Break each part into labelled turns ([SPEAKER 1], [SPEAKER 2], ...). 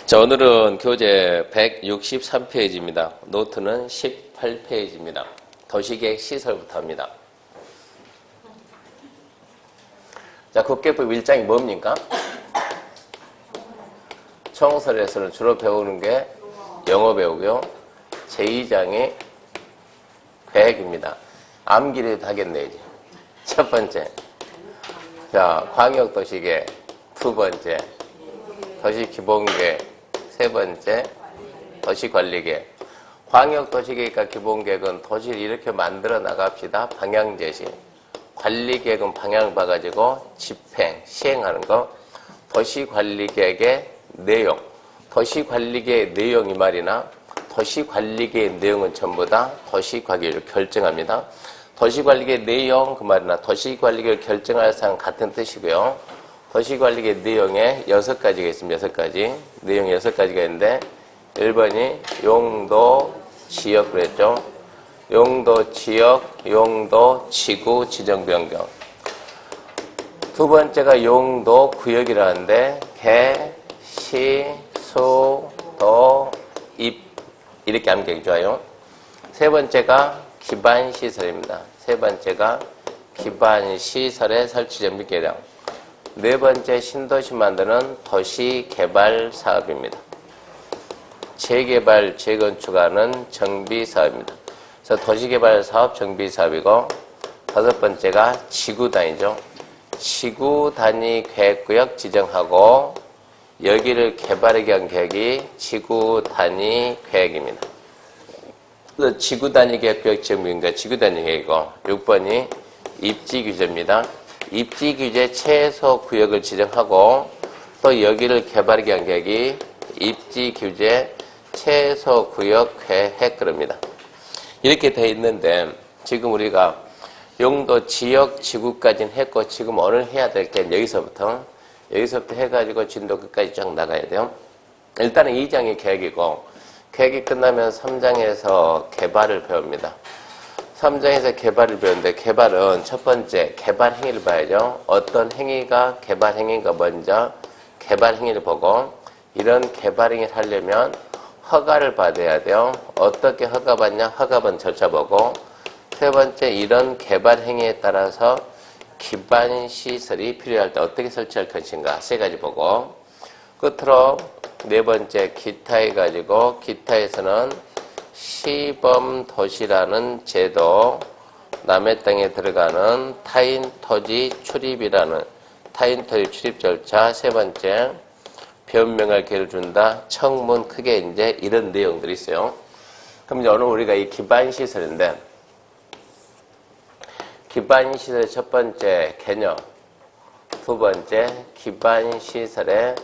[SPEAKER 1] 자, 오늘은 교재 163페이지입니다. 노트는 18페이지입니다. 도시계획 시설부터 합니다. 자, 국계법 1장이 뭡니까? 총설에서는 주로 배우는 게 영어 배우고요. 제2장이 계획입니다. 암기를 하겠네, 이제. 첫 번째. 자, 광역도시계획. 두 번째. 도시기본계획. 세 번째. 도시관리계획. 광역도시계획과 기본계획은 도시를 이렇게 만들어 나갑시다. 방향제시. 관리계획은 방향을 봐가지고 집행, 시행하는 거. 도시관리계획의 내용. 도시관리계획의 내용 이 말이나 도시관리계획의 내용은 전부 다 도시관리를 결정합니다. 도시관리계획 내용 그 말이나 도시관리계획을 결정할 사항 같은 뜻이고요. 도시관리계획 내용에 6가지가 있습니다. 6가지. 내용이 6가지가 있는데 1번이 용도, 지역 그랬죠. 용도, 지역, 용도, 지구, 지정 변경. 두 번째가 용도, 구역이라는데 개, 시, 수, 도, 입 이렇게 암기하기 좋아요. 세 번째가 기반시설입니다. 세 번째가 기반시설의 설치적 및계량. 네 번째 신도시 만드는 도시개발사업입니다. 재개발, 재건축하는 정비사업입니다. 그래서 도시개발사업 정비사업이고 다섯 번째가 지구단위죠. 지구단위 계획구역 지정하고 여기를 개발하기 위한 계획이 지구단위 계획입니다. 그래서 지구단위 계획구역 지정비인가 지구단위 계획이고 6번이 입지규제입니다. 입지규제 최소 구역을 지정하고 또 여기를 개발하기 위한 계획이 입지규제 최소 구역 계획 그럽니다. 이렇게 돼 있는데 지금 우리가 용도, 지역, 지구까지는 했고 지금 오늘 해야 될 게 여기서부터 해가지고 진도 끝까지 쫙 나가야 돼요. 일단은 2장이 계획이고 계획이 끝나면 3장에서 개발을 배웁니다. 3장에서 개발을 배우는데 개발은 첫 번째 개발 행위를 봐야죠. 어떤 행위가 개발 행위인가 먼저 개발 행위를 보고 이런 개발 행위를 하려면 허가를 받아야 돼요. 어떻게 허가 받냐? 허가받는 절차 보고 세 번째 이런 개발 행위에 따라서 기반 시설이 필요할 때 어떻게 설치할 것인가 세 가지 보고 끝으로 네 번째 기타 해가지고 기타에서는 시범도시라는 제도, 남의 땅에 들어가는 타인 토지 출입이라는 타인 토지 출입 절차, 세 번째 변명할 기회를 준다, 청문 크게 이제 이런 내용들이 있어요. 그럼 이제 오늘 우리가 이 기반시설인데 기반시설의 첫 번째 개념, 두 번째 기반시설의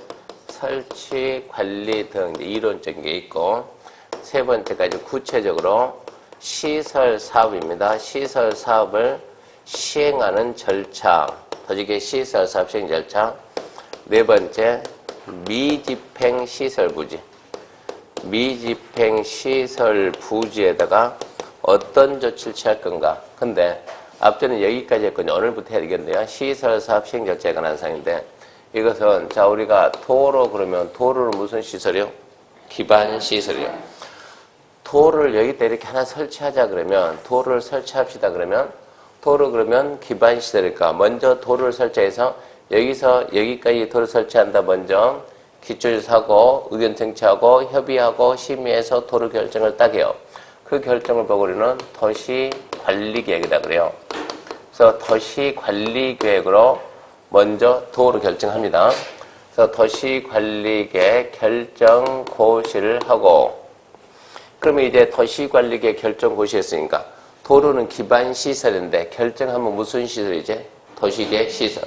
[SPEAKER 1] 설치, 관리 등 이론적인 게 있고 세 번째까지 구체적으로 시설 사업입니다. 시설 사업을 시행하는 절차, 도시계획 시설 사업 시행 절차. 네 번째, 미집행 시설 부지. 미집행 시설 부지에다가 어떤 조치를 취할 건가. 근데 앞전에 여기까지 했거든요. 오늘부터 해야 되겠네요. 시설 사업 시행 절차에 관한 사항인데 이것은 자 우리가 도로 그러면 도로는 무슨 시설이요? 기반 시설이요. 도로를 여기다 이렇게 하나 설치하자 그러면 도로를 설치합시다 그러면 도로 그러면 기반 시설일까? 먼저 도로를 설치해서 여기서 여기까지 도로 설치한다. 먼저 기초조사하고 의견 청취하고 협의하고 심의해서 도로 결정을 딱 해요. 그 결정을 보고 우리는 도시관리계획이다 그래요. 그래서 도시관리계획으로 먼저 도로 결정합니다. 그래서 도시관리계획 결정고시를 하고 그러면 이제 도시관리계획 결정고시했으니까 도로는 기반시설인데 결정하면 무슨 시설이지? 도시계획 시설.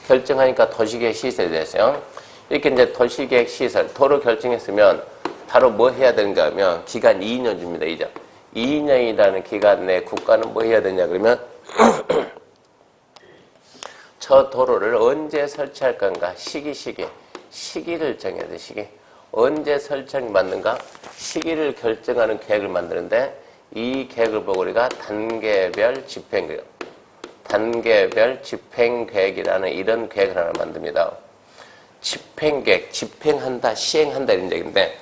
[SPEAKER 1] 결정하니까 도시계획 시설이 됐어요. 이렇게 이제 도시계획 시설, 도로 결정했으면 바로 뭐 해야 되는가 하면 기간 2년 줍니다. 2년. 2년이라는 기간 내에 국가는 뭐 해야 되냐 그러면 저 도로를 언제 설치할 건가? 시기를 정해야 돼. 시기. 언제 설정이 맞는가? 시기를 결정하는 계획을 만드는데 이 계획을 보고 우리가 단계별 집행계획, 단계별 집행계획이라는 이런 계획을 하나 만듭니다. 집행계획, 집행한다, 시행한다 이런 얘기인데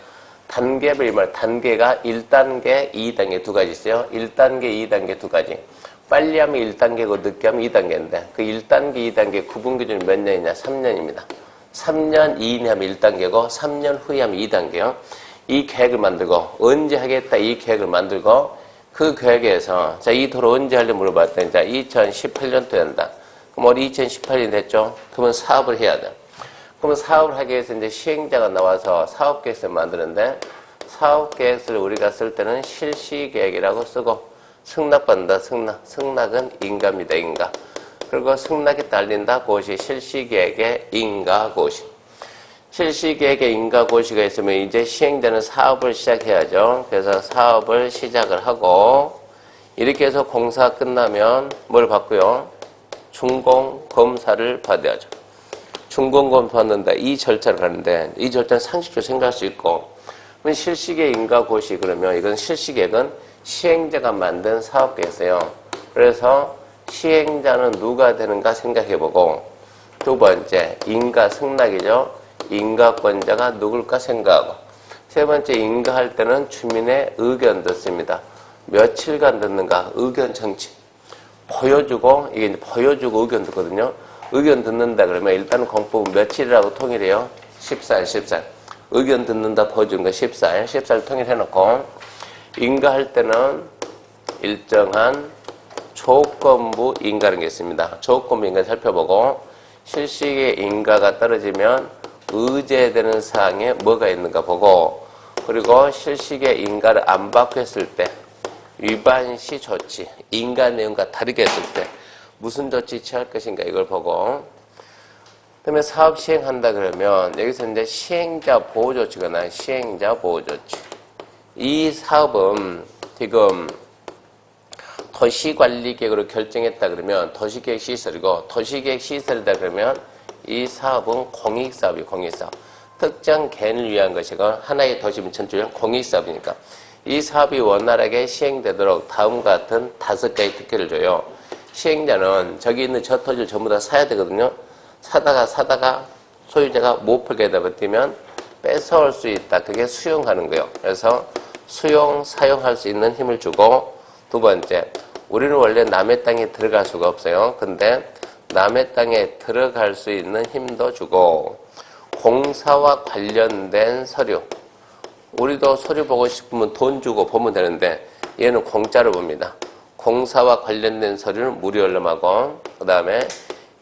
[SPEAKER 1] 단계별 이 말 단계가 1단계, 2단계 두 가지 있어요. 1단계, 2단계 두 가지. 빨리 하면 1단계고 늦게 하면 2단계인데 그 1단계, 2단계 구분 기준이 몇 년이냐? 3년입니다. 3년 이내 하면 1단계고 3년 후에 하면 2단계요. 이 계획을 만들고 언제 하겠다 이 계획을 만들고 그 계획에서 자, 이 도로 언제 하려고 물어봤더니 자, 2018년도에 한다. 그럼 우리 2018년이 됐죠? 그러면 사업을 해야 돼. 그러면 사업을 하기 위해서 이제 시행자가 나와서 사업계획서를 만드는데 사업계획서를 우리가 쓸 때는 실시계획이라고 쓰고 승낙받는다. 승낙은 인가입니다. 인가. 그리고 승낙이 달린다. 그것이 실시계획의 인가고시. 실시계획의 인가고시가 있으면 이제 시행자는 사업을 시작해야죠. 그래서 사업을 시작을 하고 이렇게 해서 공사가 끝나면 뭘 받고요? 준공검사를 받아야죠. 준공검사 받는다. 이 절차를 하는데 이 절차는 상식적으로 생각할 수 있고 실시계획 인가고시 그러면 이건 실시계획은 시행자가 만든 사업계획서예요. 그래서 시행자는 누가 되는가 생각해보고 두 번째 인가 승낙이죠. 인가권자가 누굴까 생각하고 세 번째 인가할 때는 주민의 의견 듣습니다. 며칠간 듣는가 의견 청취 보여주고 이게 이제 보여주고 의견 듣거든요. 의견 듣는다 그러면 일단 공법은 며칠이라고 통일해요. 14일 의견 듣는다 보여주는 거 14일 통일해놓고 인가할 때는 일정한 조건부 인가라는 게 있습니다. 조건부 인가 살펴보고 실시계 인가가 떨어지면 의제되는 사항에 뭐가 있는가 보고 그리고 실시계 인가를 안 받고 했을 때 위반 시 조치, 인가 내용과 다르게 했을 때 무슨 조치 취할 것인가 이걸 보고 그다음에 사업 시행한다 그러면 여기서 이제 시행자 보호 조치가 나요. 시행자 보호 조치. 이 사업은 지금 도시관리계획으로 결정했다 그러면 도시계획 시설이고 도시계획 시설이다 그러면 이 사업은 공익사업이 공익사업. 특정 개인을 위한 것이고 하나의 도시민 전체를 위한 공익사업이니까 이 사업이 원활하게 시행되도록 다음과 같은 5가지 특혜를 줘요. 시행자는 저기 있는 저 토지를 전부 다 사야 되거든요. 사다가 소유자가 못 팔게 되면 뺏어올 수 있다. 그게 수용하는 거예요. 그래서 사용할 수 있는 힘을 주고 두 번째, 우리는 원래 남의 땅에 들어갈 수가 없어요. 근데 남의 땅에 들어갈 수 있는 힘도 주고 공사와 관련된 서류 우리도 서류 보고 싶으면 돈 주고 보면 되는데 얘는 공짜로 봅니다. 공사와 관련된 서류는 무료 열람하고 그 다음에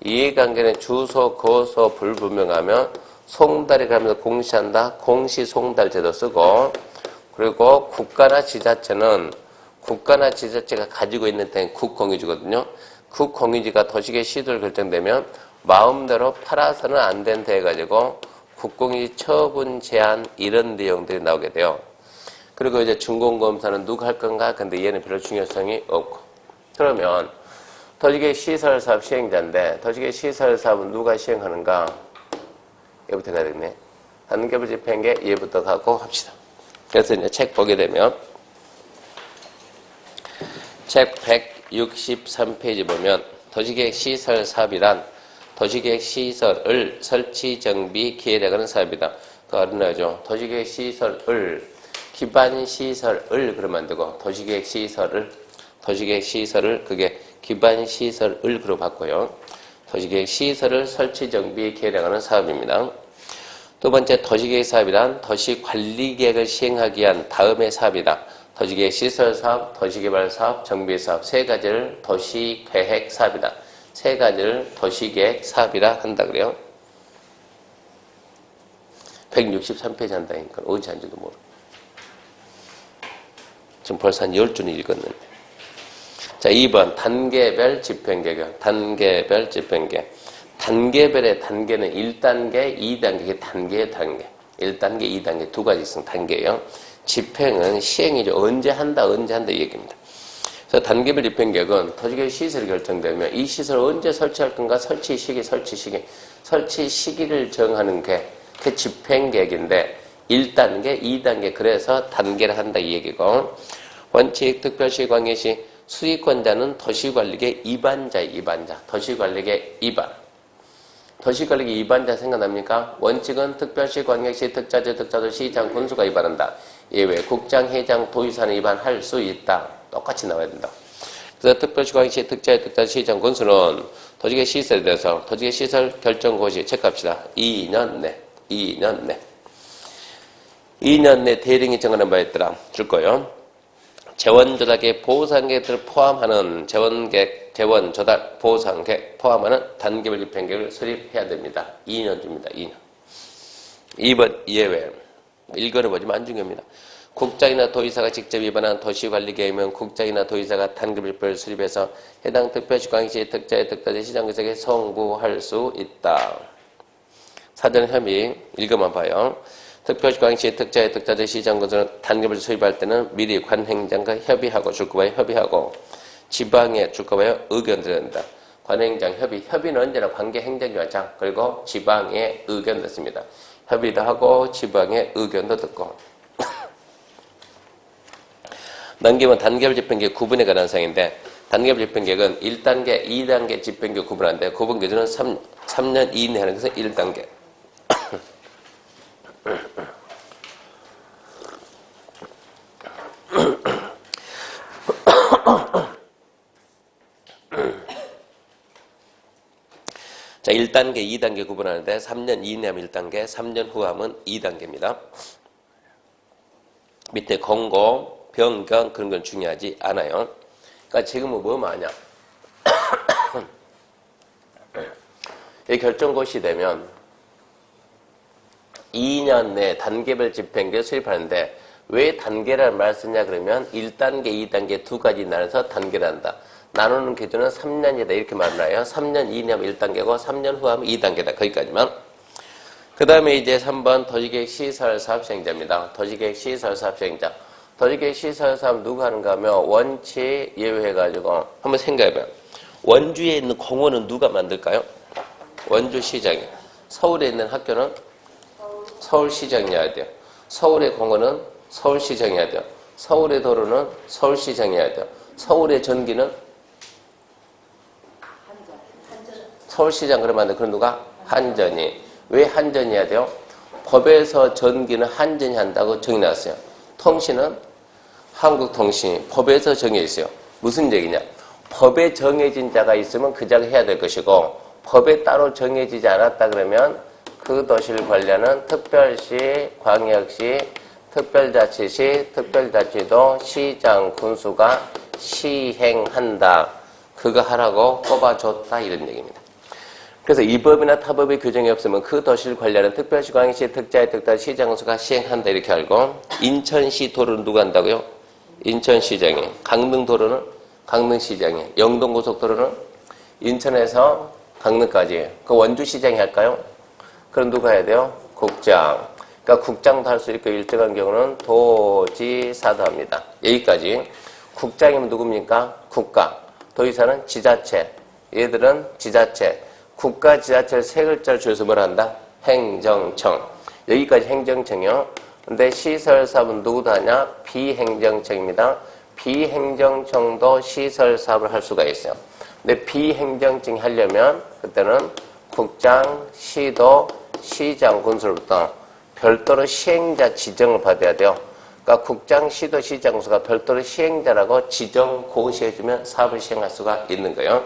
[SPEAKER 1] 이해관계는 주소, 거소 불분명하면 송달이 가면서 공시한다. 공시송달제도 쓰고 그리고 국가나 지자체는 국가나 지자체가 가지고 있는 땅이 국공유지거든요. 국공유지가 도시계획 시도를 결정되면 마음대로 팔아서는 안 된다 해가지고 국공유지 처분 제한 이런 내용들이 나오게 돼요. 그리고 이제 준공검사는 누가 할 건가? 근데 얘는 별로 중요성이 없고. 그러면 도시계획 시설사업 시행자인데 도시계획 시설사업은 누가 시행하는가? 얘부터 가야 되겠네. 단계별 집행계 얘부터 가고 합시다. 그래서 이제 책 보게 되면 책 163페이지 보면 도시계획 시설 사업이란 도시계획 시설을 설치, 정비, 기획하는 사업이다. 그 어린아이죠. 도시계획 시설을 기반 시설을 그러면 안 되고 도시계획 시설을 그게 기반 시설을 그로 바꿔요. 도시계획 시설을 설치, 정비, 기획하는 사업입니다. 두 번째 도시계획 사업이란 도시관리계획을 시행하기 위한 다음의 사업이다. 도시계획 시설사업, 도시개발사업, 정비사업 세 가지를 도시계획 사업이다. 세 가지를 도시계획 사업이라 한다 그래요. 163페이지 한다니까 어디 한지도 모르고 지금 벌써 한 10주는 읽었는데. 자, 2번 단계별 집행계획. 단계별 집행계획. 단계별의 단계는 1단계, 2단계, 단계. 1단계, 2단계 두 가지 있으면 단계예요. 집행은 시행이죠. 언제 한다 이 얘기입니다. 그래서 단계별 집행계획은 도시계획 시설이 결정되면 이 시설을 언제 설치할 건가 설치 시기를 정하는 게 그 집행계획인데 1단계, 2단계 그래서 단계를 한다 이 얘기고 원칙, 특별시, 광역시 수익권자는 도시관리계 입안자 도시관리계 입안 도시관리계 위반자 생각납니까? 원칙은 특별시, 광역시, 특자지, 특자도시, 장, 군수가 위반한다. 예외, 국장, 회장, 도의사는 위반할 수 있다. 똑같이 나와야 된다. 그래서 특별시, 광역시, 특자지, 특자도시, 시장, 군수는 도시계 시설에 대해서 도시계 시설 결정고시 체크합시다. 2년 내. 2년 내 대령이 정하는 바에 따라 줄 거예요. 재원조달계 보상객들을 포함하는 재원 조달 보상객 포함하는 단계별 집행계획을 수립해야 됩니다. 2년 줍니다. 2년. 2번 예외. 일거를 보지만 안 중요합니다. 국장이나 도의사가 직접 위반한 도시관리계획이면 국장이나 도의사가 단계별을 수립해서 해당 특별시, 광역시, 특자의 특자지, 시장구역에 송부할 수 있다. 사전 협의 읽어만 봐요. 특별시, 광역시, 특자의 특자지, 시장구역을 단계별 수립할 때는 미리 관행장과 협의하고 주거부와 협의하고 지방에 주거부와 의견 드려야 된다. 관행장 협의는 언제나 관계행정기관장 그리고 지방의 의견 듣습니다. 협의도 하고 지방의 의견도 듣고. 넘기면 단계별 집행계획 구분에 관한 사항인데 단계별 집행계획은 1단계, 2단계 집행계획 구분하는데 구분 기준은 3년 이내 하는 것은 1단계. 자, 1단계, 2단계 구분하는데 3년 이내 하면 1단계, 3년 후 하면 2단계입니다. 밑에 공고, 변경 그런 건 중요하지 않아요. 그러니까 지금은 뭐 많냐? 이 결정고시 되면 2년 내 단계별 집행계획 수립하는데 왜 단계라는 말을 쓰냐 그러면 1단계, 2단계 두 가지 나눠서 단계를 한다. 나누는 기준은 3년이다 이렇게 말을 해요. 3년 이내하면 1단계고 3년 후 하면 2단계다. 거기까지만. 그 다음에 이제 3번 도시계획 시설사업 시행자입니다. 도시계획 시설사업 시행자. 도시계획 시설사업 누가 하는가 하면 원칙 예외해가지고 한번 생각해봐요. 원주에 있는 공원은 누가 만들까요? 원주시장이. 서울에 있는 학교는 서울시장이어야 돼요. 서울의 공원은 서울시장이어야 돼요. 서울의 도로는 서울시장이어야 돼요. 서울의 전기는 서울시장 그러면 안 돼. 그럼 누가? 한전이. 왜 한전이어야 돼요? 법에서 전기는 한전이 한다고 정해놨어요. 통신은 한국통신이 법에서 정해 있어요. 무슨 얘기냐? 법에 정해진 자가 있으면 그 자가 해야 될 것이고 법에 따로 정해지지 않았다 그러면 그 도시를 관리하는 특별시, 광역시, 특별자치시, 특별자치도, 시장, 군수가 시행한다. 그거 하라고 꼽아줬다 이런 얘기입니다. 그래서 이 법이나 타법의 규정이 없으면 그 도시를 관리하는 특별시, 광역시, 특자의 특자, 시장, 군수가 시행한다 이렇게 알고 인천시 도로는 누가 한다고요? 인천시장이. 강릉도로는 강릉시장이. 영동고속도로는 인천에서 강릉까지. 그 원주시장이 할까요? 그럼 누가 해야 돼요? 국장. 그러니까 국장도 할 수 있고 일정한 경우는 도지사도 합니다. 여기까지. 국장이면 누굽니까? 국가. 도의사는 지자체. 얘들은 지자체. 국가 지자체를 세 글자를 줄여서 뭐라 한다? 행정청. 여기까지 행정청이요. 근데 시설사업은 누구도 하냐? 비행정청입니다. 비행정청도 시설사업을 할 수가 있어요. 근데 비행정청이 하려면 그때는 국장, 시도, 시장, 군수로부터 별도로 시행자 지정을 받아야 돼요. 그러니까 국장, 시도, 시장, 군수가 별도로 시행자라고 지정 고시해주면 사업을 시행할 수가 있는 거예요.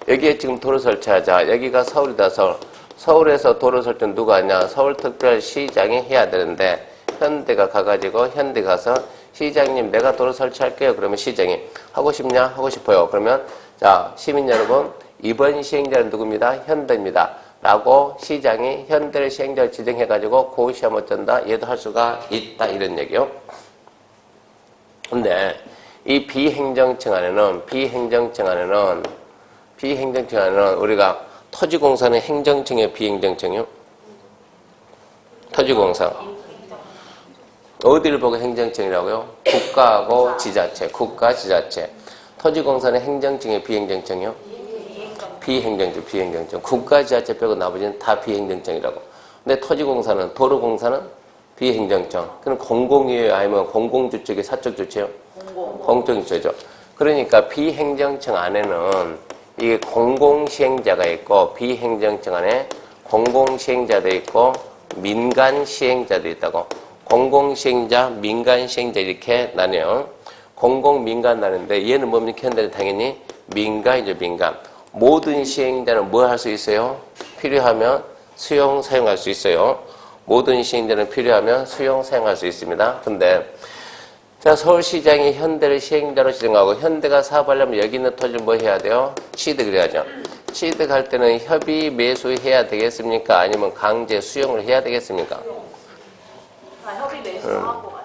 [SPEAKER 1] 여기에 지금 도로 설치하자. 여기가 서울이다, 서울. 서울에서 도로 설치는 누가 하냐? 서울특별시장이 해야 되는데 현대가 가가지고 현대 가서 시장님 내가 도로 설치할게요. 그러면 시장이 하고 싶냐? 하고 싶어요. 그러면 자 시민 여러분 이번 시행자는 누구입니다? 현대입니다. 라고 시장이 현대를 시행자를 지정해가지고 고시하면 어쩐다? 얘도 할 수가 있다. 이런 얘기요. 근데 이 비행정청 안에는 우리가 토지공사는 행정청이에요? 비행정청이요? 토지공사. 어디를 보고 행정청이라고요? 국가하고 지자체. 국가, 지자체. 토지공사는 행정청이에요? 비행정청이요? 비행정청. 국가, 지자체 빼고 나머지는 다 비행정청이라고. 근데 토지공사는, 도로공사는 비행정청. 그럼 공공이에요? 아니면 공공주택의 사적주체요? 공정주체죠. 그러니까 비행정청 안에는 이게 공공시행자가 있고 비행정청 안에 공공시행자도 있고 민간시행자도 있다고. 공공시행자, 민간시행자 이렇게 나뉘어요. 공공민간 나는데 얘는 뭡니까? 현대는 당연히 민간이죠. 민간. 모든 시행자는 뭐 할 수 있어요? 필요하면 수용, 사용할 수 있어요. 모든 시행자는 필요하면 수용, 사용할 수 있습니다. 근데 자, 서울시장이 현대를 시행자로 지정하고 현대가 사업하려면 여기 있는 토지를 뭐 해야 돼요? 취득을 해야죠. 취득할 때는 협의 매수해야 되겠습니까? 아니면 강제 수용을 해야 되겠습니까?
[SPEAKER 2] 협의 매수하고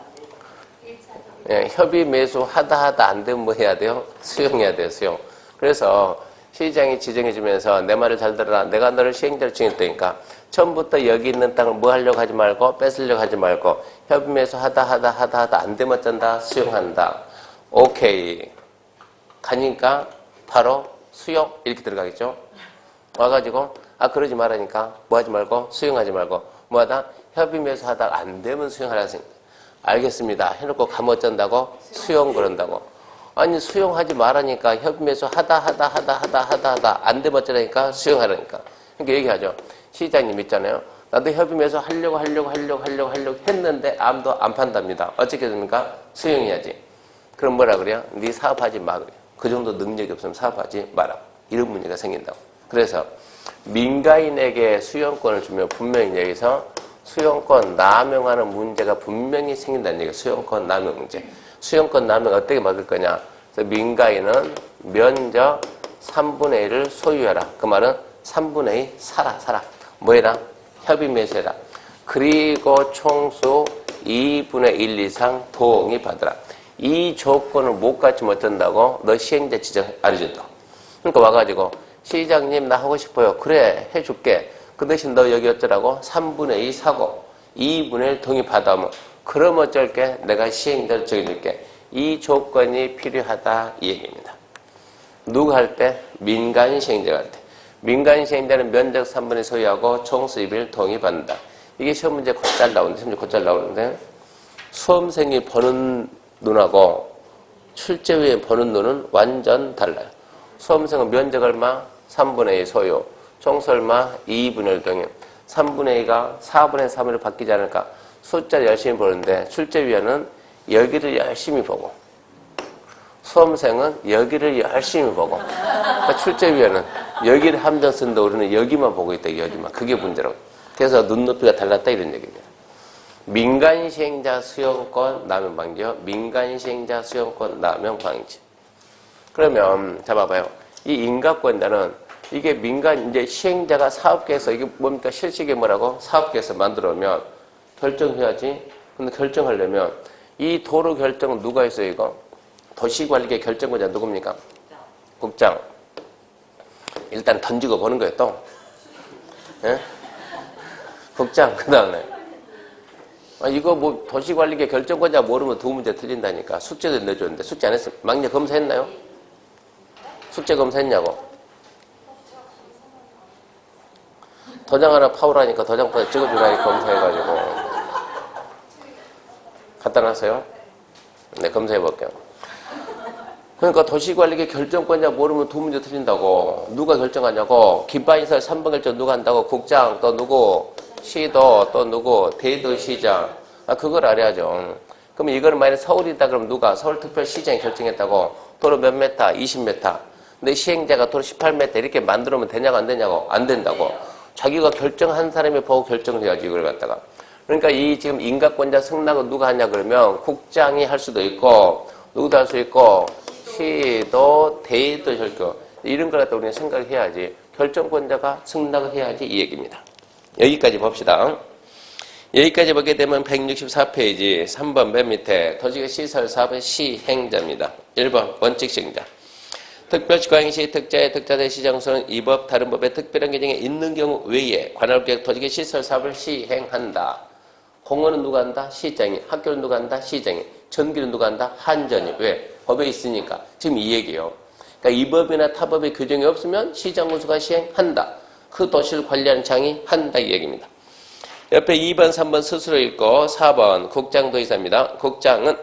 [SPEAKER 1] 예, 협의 매수 하다 안 되면 뭐 해야 돼요? 수용해야 돼요. 수용. 그래서 시장이 지정해주면서 내 말을 잘 들어라. 내가 너를 시행자로 지정했다니까 처음부터 여기 있는 땅을 뭐 하려고 하지 말고 뺏으려고 하지 말고 협의 매수 하다 안 되면 어쩐다? 수용한다. 오케이. 가니까 바로 수용 이렇게 들어가겠죠. 와가지고 그러지 말라니까 뭐 하지 말고 수용하지 말고 뭐하다? 협의 매수 하다가 안 되면 수용하라 했습니다. 알겠습니다. 해놓고 가면 어쩐다고? 수용 그런다고. 아니 수용하지 말라니까 협의 매수 하다 안 되면 어쩌라니까? 수용하라니까. 그러니까 얘기하죠. 시장님 있잖아요. 나도 협의 매수 하려고 했는데 아무도 안 판답니다. 어떻게 됩니까? 수용해야지. 그럼 뭐라 그래요? 네 사업하지 마 그래요. 그 정도 능력이 없으면 사업하지 마라. 이런 문제가 생긴다고. 그래서 민간인에게 수용권을 주면 분명히 여기서 수용권 남용하는 문제가 분명히 생긴다는 얘기예요. 수용권 남용 문제. 수용권 남용 어떻게 막을 거냐. 그래서 민간인은 면적 3분의 1을 소유해라. 그 말은 3분의 2 사라. 뭐 해라? 협의 매수해라. 그리고 총수 2분의 1 이상 동의받으라. 이 조건을 못 갖추면 어쩐다고? 너 시행자 지정 안 해준다. 그러니까 와가지고 시장님 나 하고 싶어요. 그래 해줄게. 그 대신 너 여기 어쩌라고? 3분의 2 사고 2분의 1 동의받아오면 그럼 어쩔게? 내가 시행자를 정해줄게. 이 조건이 필요하다 이 얘기입니다. 누가 할 때? 민간 시행자가 할 때. 민간 시행자는 면적 3분의 1 소유하고 총수 2분의 1 동의받는다. 이게 시험 문제 곧잘 나오는데 수험생이 버는 눈하고 출제 후에 버는 눈은 완전 달라요. 수험생은 면적 얼마? 3분의 2 소유. 총수 얼마? 2분의 1 동의. 3분의 2가 4분의 3으로 바뀌지 않을까? 숫자를 열심히 보는데 출제위원은 여기를 열심히 보고 수험생은 여기를 열심히 보고 그러니까 출제위원은 여기를 함정 쓴다 우리는 여기만 보고 있다. 여기만. 그게 문제라고. 그래서 눈높이가 달랐다 이런 얘기입니다. 민간시행자 수용권 남용 방지요. 민간시행자 수용권 남용 방지. 그러면 잡아봐요. 이 인가권자는 이게 민간 이제 시행자가 사업계에서 이게 뭡니까? 실시계 뭐라고? 사업계에서 만들어오면 결정해야지. 근데 결정하려면 이 도로 결정은 누가 있어요 이거? 도시관리계 결정권자 누굽니까? 국장. 일단 던지고 보는 거예요 또. 예? 국장 그 다음에 이거 뭐 도시관리계 결정권자 모르면 두 문제 틀린다니까. 숙제도 내줬는데 숙제 안 했으면 막내 검사했나요? 숙제 검사했냐고. 도장 하나 파오라니까 도장보다 찍어주라니까 검사해가지고 갖다 놨어요? 네, 검사해볼게요. 그러니까 도시관리계 결정권자 모르면 두 문제 틀린다고. 누가 결정하냐고. 기반시설 3번 결정 누가 한다고. 국장 또 누구, 시도 또 누구, 대도시장. 그걸 알아야죠. 그럼 이거는 만약에 서울이다 그러면 누가? 서울특별시장이 결정했다고. 도로 몇 메타? 20m. 근데 시행자가 도로 18m 이렇게 만들어면 되냐고 안 되냐고. 안 된다고. 자기가 결정한 사람이 보고 결정을 해야지 이걸 갖다가. 그러니까 이 지금 인가권자 승낙은 누가 하냐 그러면 국장이 할 수도 있고 누구도 할 수 있고 시도 대도 결정 이런 걸 갖다 우리는 생각을 해야지. 결정권자가 승낙을 해야지 이 얘기입니다. 여기까지 봅시다. 여기까지 보게 되면 164페이지 3번 맨 밑에 도시계 시설 사업의 시행자입니다. 1번 원칙 시행자. 특별시 광역시 특자의 특자대 시장소는 이 법 다른 법의 특별한 규정에 있는 경우 외에 관할구역 도시계 시설 사업을 시행한다. 공원은 누가 한다? 시장이. 학교는 누가 한다? 시장이. 전기는 누가 한다? 한전이. 왜? 법에 있으니까. 지금 이 얘기예요. 그러니까 이 법이나 타 법의 규정이 없으면 시장군수가 시행한다. 그 도시를 관리하는 장이 한다 이 얘기입니다. 옆에 2번, 3번 스스로 읽고 4번 국장도의사입니다. 국장은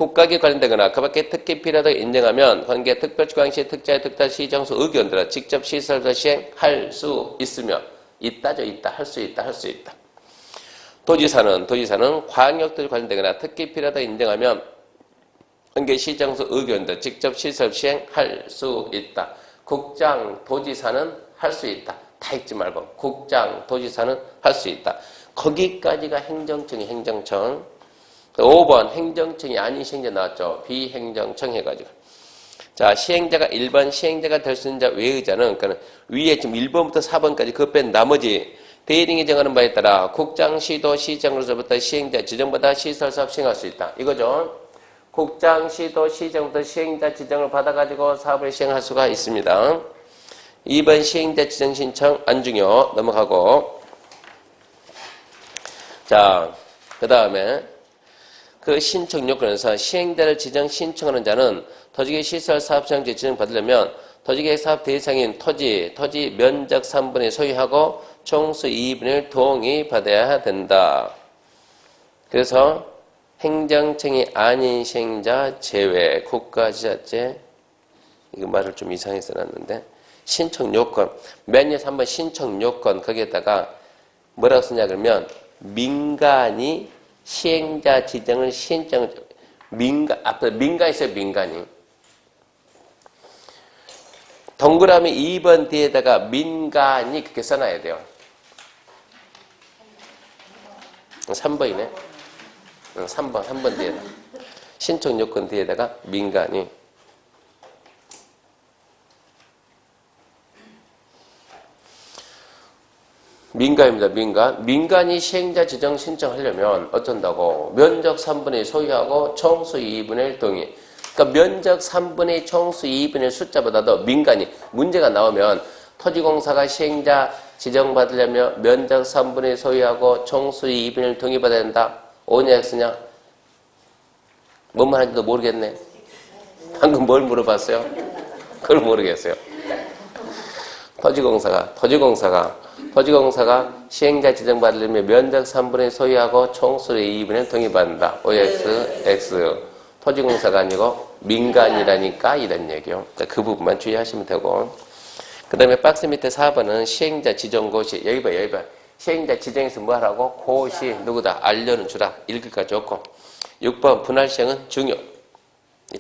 [SPEAKER 1] 국가에 관련되거나 그 밖에 특히 필요하다고 인정하면 관계 특별주관시 특자의 특단시 정수 의견들은 직접 시설부터 시행할 수 있으며 있다죠. 있다. 할 수 있다. 할 수 있다. 도지사는 광역도시 관련되거나 특히 필요하다고 인정하면 관계 시정수 의견들 직접 시설 시행할 수 있다. 국장, 도지사는 할 수 있다. 다 읽지 말고 국장, 도지사는 할 수 있다. 거기까지가 행정청이 행정청. 5번 행정청이 아닌 시행자 나왔죠. 비행정청 해가지고. 자, 시행자가 1번 시행자가 될 수 있는 자 외의자는 그러니까 위에 지금 1번부터 4번까지 그 뺀 나머지 대리인이 정하는 바에 따라 국장, 시도, 시정으로서부터 시행자 지정받아 시설사업 시행할 수 있다. 이거죠. 국장, 시도, 시정부터 시행자 지정을 받아가지고 사업을 시행할 수가 있습니다. 2번 시행자 지정 신청 안 중요. 넘어가고. 자, 그 다음에 그 신청 요건에서 시행자를 지정 신청하는 자는 토지계 시설 사업 시행자 지정 받으려면 토지계 사업 대상인 토지 면적 3분의 소유하고 총수 2분의 1 동의받아야 된다. 그래서 행정청이 아닌 시행자 제외 국가지자체 이거 말을 좀 이상해서 놨는데 신청 요건 맨위에서 한번 신청 요건 거기에다가 뭐라고 쓰냐 그러면 민간이 시행자 지정을 앞에 민간이 있어요. 민간이 동그라미 2번 뒤에다가 민간이 그렇게 써놔야 돼요. 3번이네. 3번 뒤에다 신청 요건 뒤에다가 민간이 민간입니다. 민간이 시행자 지정 신청하려면 어쩐다고? 면적 3분의 1 소유하고 총수 2분의 1 동의. 그러니까 면적 3분의 1 총수 2분의 1 숫자보다도 민간이 문제가 나오면 토지공사가 시행자 지정받으려면 면적 3분의 1 소유하고 총수 2분의 1 동의받아야 된다. O냐 X냐? 뭔 말하는지도 모르겠네. 방금 뭘 물어봤어요? 그걸 모르겠어요. 토지공사가 시행자 지정받으려면 면적 3분의 1 소유하고 총수의 2분의 1 동의받는다. OX, X. 토지공사가 아니고 민간이라니까 이런 얘기요. 그 부분만 주의하시면 되고. 그 다음에 박스 밑에 4번은 시행자 지정고시. 여기 봐. 시행자 지정에서 뭐 하라고? 고시. 누구다? 알려는 주라. 읽을까 좋고. 6번 분할 시행은 중요.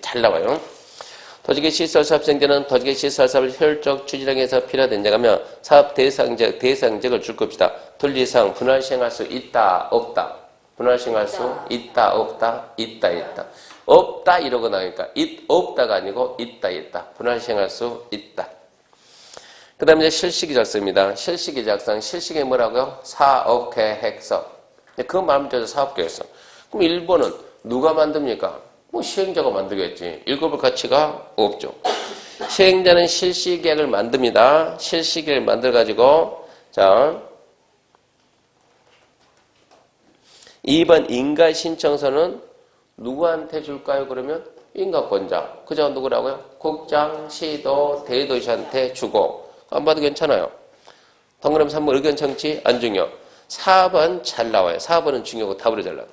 [SPEAKER 1] 잘 나와요. 토지계 시설 사업 시행자는 토지계 시설 사업을 효율적 추진하기 위해서 필요하다 인정하면 사업 대상적을 줄 겁시다. 둘리상 분할 시행할 수 있다, 없다. 분할 시행할 수 있다, 없다, 있다. 없다 이러고 나니까 없다가 아니고 있다. 분할 시행할 수 있다. 그 다음에 이제 실시기 작성입니다. 실시기 작성. 실시기 뭐라고요? 사업계획서. 그거 말하면 되죠. 사업계획서. 그럼 1번은 누가 만듭니까? 뭐 시행자가 만들겠지. 읽어볼 가치가 없죠. 시행자는 실시계획을 만듭니다. 실시계획을 만들어가지고 자 2번 인가신청서는 누구한테 줄까요? 그러면 인가권자. 그저 누구라고요? 국장, 시도, 대도시한테 주고 안 봐도 괜찮아요. 동그라미 3번 의견 청취 안 중요. 4번 잘 나와요. 4번은 중요하고 답으로 잘 나와요.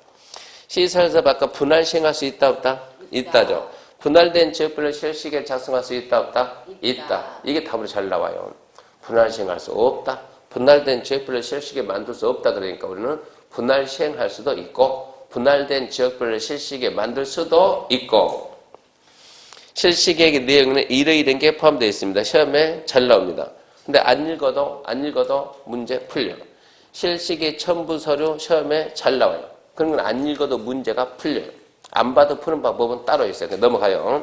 [SPEAKER 1] 시설사업 아까 분할 시행할 수 있다 없다? 있다죠. 분할된 지역별로 실시계획 작성할 수 있다 없다? 있다. 이게 답으로 잘 나와요. 분할 시행할 수 없다. 분할된 지역별로 실시계획 만들 수 없다. 그러니까 우리는 분할 시행할 수도 있고 분할된 지역별로 실시계획 만들 수도 있고 실시계획의 내용에는 이런 게 포함되어 있습니다. 시험에 잘 나옵니다. 근데 안 읽어도 문제 풀려요. 실시계획 첨부 서류 시험에 잘 나와요. 그런 건 안 읽어도 문제가 풀려요. 안 봐도 푸는 방법은 따로 있어요. 넘어가요.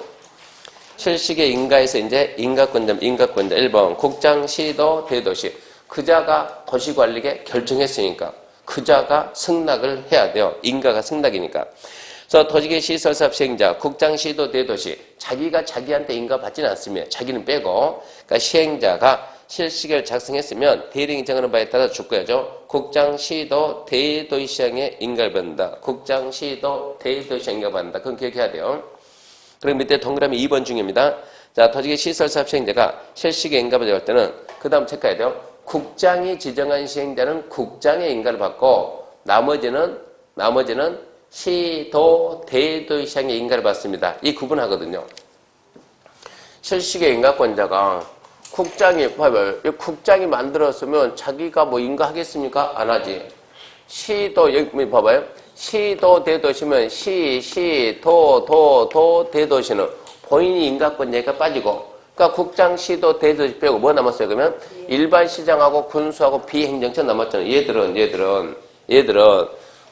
[SPEAKER 1] 실시계 인가에서 이제 인가권자 1번 국장, 시도, 대도시. 그자가 도시관리계 결정했으니까 그자가 승낙을 해야 돼요. 인가가 승낙이니까. 그래서 토지계 시설사업 시행자, 국장, 시도, 대도시. 자기가 자기한테 인가 받지는 않습니다. 자기는 빼고. 그러니까 시행자가 실시계획을 작성했으면 대리인이 정하는 바에 따라 줄 거야죠. 국장, 시도, 대도시장에 인가를 받는다. 국장, 시도, 대도시장에 인가를 받는다. 그건 기억해야 돼요. 그리고 밑에 동그라미 2번 중요합니다. 자, 토지계 시설사업 시행자가 실시계획 인가를 받을 때는 그 다음 체크해야 돼요. 국장이 지정한 시행자는 국장의 인가를 받고 나머지는 시도, 대도 시장의 인가를 받습니다. 이 구분하거든요. 실시계 인가권자가 국장이, 봐봐요. 국장이 만들었으면 자기가 뭐 인가하겠습니까? 안 하지. 시도, 여기 봐봐요. 시도, 대도시면 시, 도, 대도시는 본인이 인가권자가 빠지고, 그러니까 국장, 시도, 대도시 빼고 뭐 남았어요? 그러면 일반 시장하고 군수하고 비행정처 남았잖아요. 얘들은.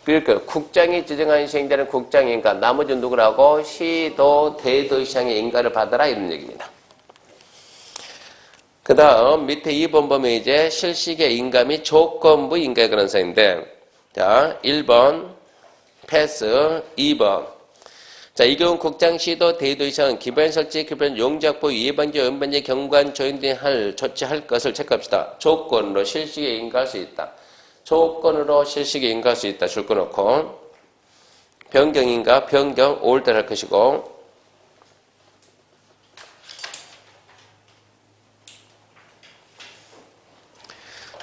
[SPEAKER 1] 그러니까 국장이 지정한 시행자는 국장인가, 나머지 누구라고? 시도, 대도시장의 인가를 받아라 이런 얘기입니다. 그 다음 밑에 2번 보면 이제 실시계 인가 및 조건부 인가의 그런사인데, 자 1번 패스, 2번. 자, 이 경우 국장, 시도, 대도시장은 기반 설치, 기반 용적보, 예방제, 연반제, 경관, 조인 등할 조치할 것을 체크합시다. 조건으로 실시계 인가할 수 있다. 조건으로 실시계 인가할 수 있다. 줄 거 놓고 변경인가, 변경 5월달 할 것이고,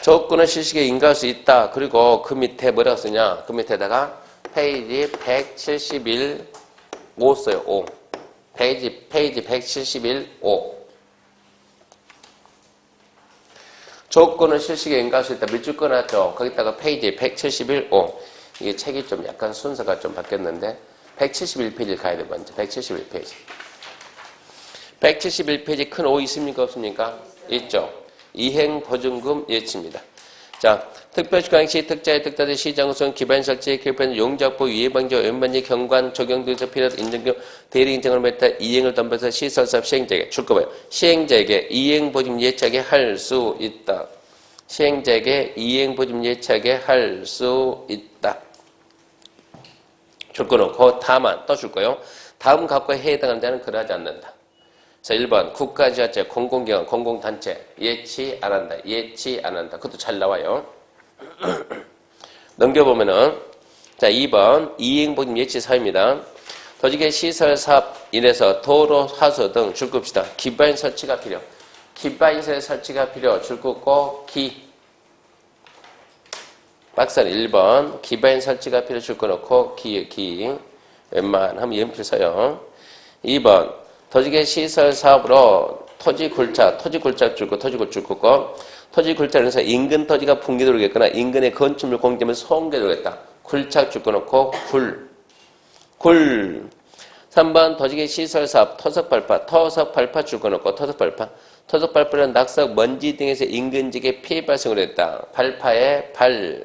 [SPEAKER 1] 조건을 실시계 인가할 수 있다. 그리고 그 밑에 뭐라고 쓰냐? 그 밑에다가 페이지 171 5 써요. 5. 페이지 171 5. 조건을 실시계 인가할 수 있다. 밑줄 꺼놨죠? 거기다가 페이지 171 5. 이게 책이 좀 약간 순서가 좀 바뀌었는데 171페이지를 가야 돼. 먼저 171페이지. 171페이지 큰 5 있습니까? 없습니까? 있죠. 이행보증금 예치입니다. 자, 특별시광시 특자의 특자대 시장우선 기반설치 개편 용적보 예방제 연반제 경관 적용 등에서 필요한 인정경 대리 인정을 맺다 이행을 덤벼서 시설사업 시행자에게 줄 거 봐요. 시행자에게 이행보증 예치하게 할 수 있다. 시행자에게 이행보증 예치하게 할 수 있다. 줄 거 놓고 다만 또 줄 거요. 다음 각과에 해당하는 자는 그러하지 않는다. 자, 1번 국가지자체, 공공기관, 공공단체 예치 안 한다. 예치 안 한다. 그것도 잘 나와요. 넘겨보면은 자 2번 이행보증 예치 사유입니다. 도지계 시설 사업 인해서 도로, 하수 등 줄 겁시다. 기반 설치가 필요. 기반시설 설치가 필요. 줄 긋고 기. 박사는 1번 기반 설치가 필요. 줄 거 놓고 기. 웬만하면 연필 써요. 2번 도지계 시설 사업으로 토지 굴착 줄고 토지 굴착 긋고 토지 굴착에서 인근 토지가 붕괴되겠거나 인근의 건축물 공개면 소음되겠다. 굴착 줄거 놓고 굴. 3번 도지계 시설 사업 토석 발파 줄거 놓고 토석 발파는 낙석, 먼지 등에서 인근 지역에 피해 발생을 했다. 발파의 발.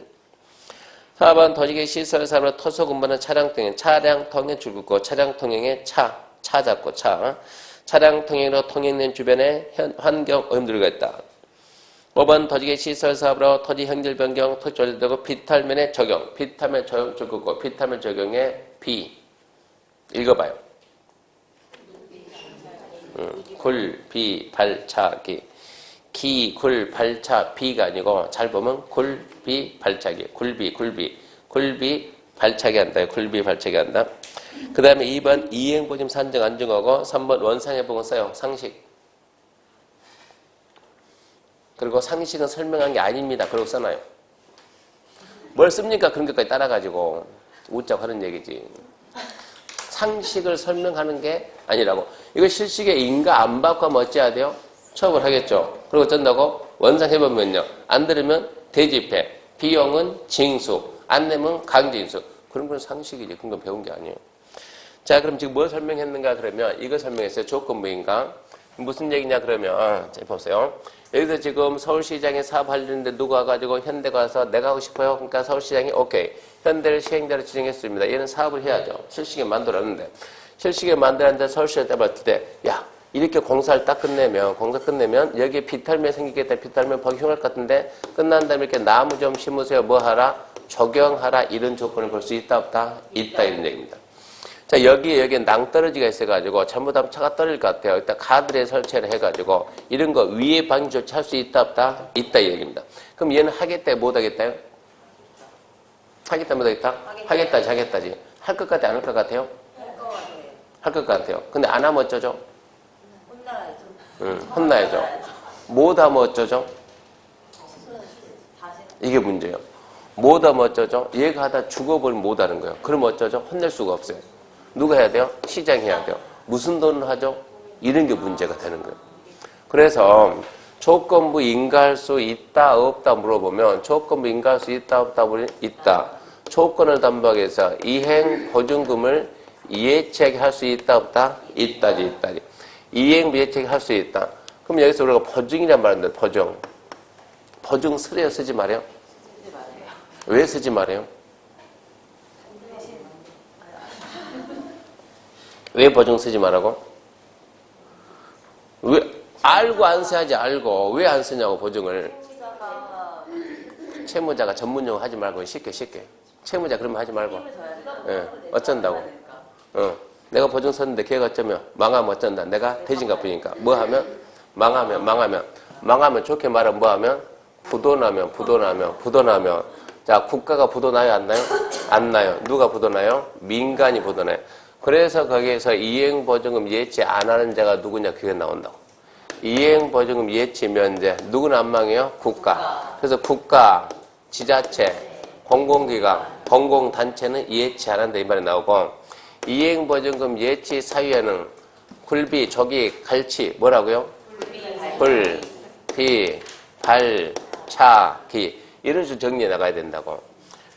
[SPEAKER 1] 4번 도지계 시설 사업으로 토석 운반하는 차량 통행 줄 긋고 차량 통행의 차 잡고 차량 통행으로 통행된 주변에 환경 오염들과 있다. 5번 도지계 시설 사업으로 토지 형질 변경, 토지 조절되고 비탈면의 적용, 비탈면 적용 줄 긋고 비탈면 적용의 비. 읽어봐요. 굴, 비, 발차기. 기, 굴, 발차, 비가 아니고 잘 보면 굴, 비, 발차기. 굴비, 발차기 한다. 굴비, 발차기 한다. 그 다음에 2번 이행보증 산정 안정하고 3번 원상회복은 써요. 상식. 그리고 상식은 설명한 게 아닙니다. 그러고 써놔요. 뭘 씁니까? 그런 것까지 따라가지고 웃자고 하는 얘기지. 상식을 설명하는 게 아니라고. 이거 실시계 인가 안 받고 하면 어찌해야 돼요? 처벌하겠죠. 그리고 어쩐다고? 원상회복면요. 안 들으면 대집회. 비용은 징수. 안 내면 강제인수. 그런 건 상식이지. 그런 건 배운 게 아니에요. 자, 그럼 지금 뭘 설명했는가 그러면 이거 설명했어요. 조건부인가? 무슨 얘기냐 그러면 자, 보세요. 여기서 지금 서울시장에 사업하려는데 누가 와가지고 현대가 와서 내가 하고 싶어요. 그러니까 서울시장이 오케이. 현대를 시행자로 지정했습니다. 얘는 사업을 해야죠. 실시계 만들었는데. 실시계 만들었는데 서울시에 때봤을 때 야, 이렇게 공사 끝내면 여기에 비탈면 생기겠다. 비탈면 보기 흉할 것 같은데 끝난 다음에 이렇게 나무 좀 심으세요. 뭐 하라? 적용하라. 이런 조건을 볼 수 있다 없다? 있다 이런 얘기입니다. 자, 여기에 낭떠러지가 있어가지고 잘못하면 차가 떨어질 것 같아요. 일단 가드레일 설치를 해가지고 이런 거 위에 방지 조치할 수 있다 없다? 있다 이 얘기입니다. 그럼 얘는 하겠다 못 하겠다요? 하겠다 못 하겠다? 하겠다지 하겠다지. 할 것 같아 안 할 것 같아요? 할 것 같아요. 근데 안 하면 어쩌죠?
[SPEAKER 2] 혼나야죠.
[SPEAKER 1] 혼나야죠. 못 하면 어쩌죠? 이게 문제예요. 못하면 어쩌죠? 얘가 하다 죽어버리면 못하는 거예요. 그럼 어쩌죠? 혼낼 수가 없어요. 누가 해야 돼요? 시장이 해야 돼요. 무슨 돈을 하죠? 이런 게 문제가 되는 거예요. 그래서 조건부 인가할 수 있다 없다 물어보면 조건부 인가할 수 있다 없다 있다. 조건을 담보하기 위해서 이행 보증금을 이해체하게 할 수 있다 없다? 있다지. 이행 미해체하게 할 수 있다. 그럼 여기서 우리가 보증이란 말인데 보증 쓰래요 쓰지 말아요? 왜 쓰지 말아요? 왜 보증 쓰지 말라고? 왜 알고 안 써야지 알고 왜 안 쓰냐고 보증을. 채무자가 전문용어 하지 말고 쉽게 채무자 그러면 하지 말고 어쩐다고. 내가 보증 썼는데 걔가 어쩌면 망하면 어쩐다. 내가 대신 갚으니까 뭐 하면 망하면 좋게 말하면 뭐 하면 부도나면 자 국가가 부도나요 안 나요? 안 나요. 누가 부도나요? 민간이 부도나요. 그래서 거기에서 이행보증금 예치 안 하는 자가 누구냐 그게 나온다고. 이행보증금 예치 면제 누구는 안 망해요? 국가. 그래서 국가, 지자체, 공공기관, 공공단체는 예치 안 한다 이 말이 나오고 이행보증금 예치 사유에는 굴비, 조기, 갈치 뭐라고요? 불, 비, 발, 차, 기 이런 식으로 정리해 나가야 된다고.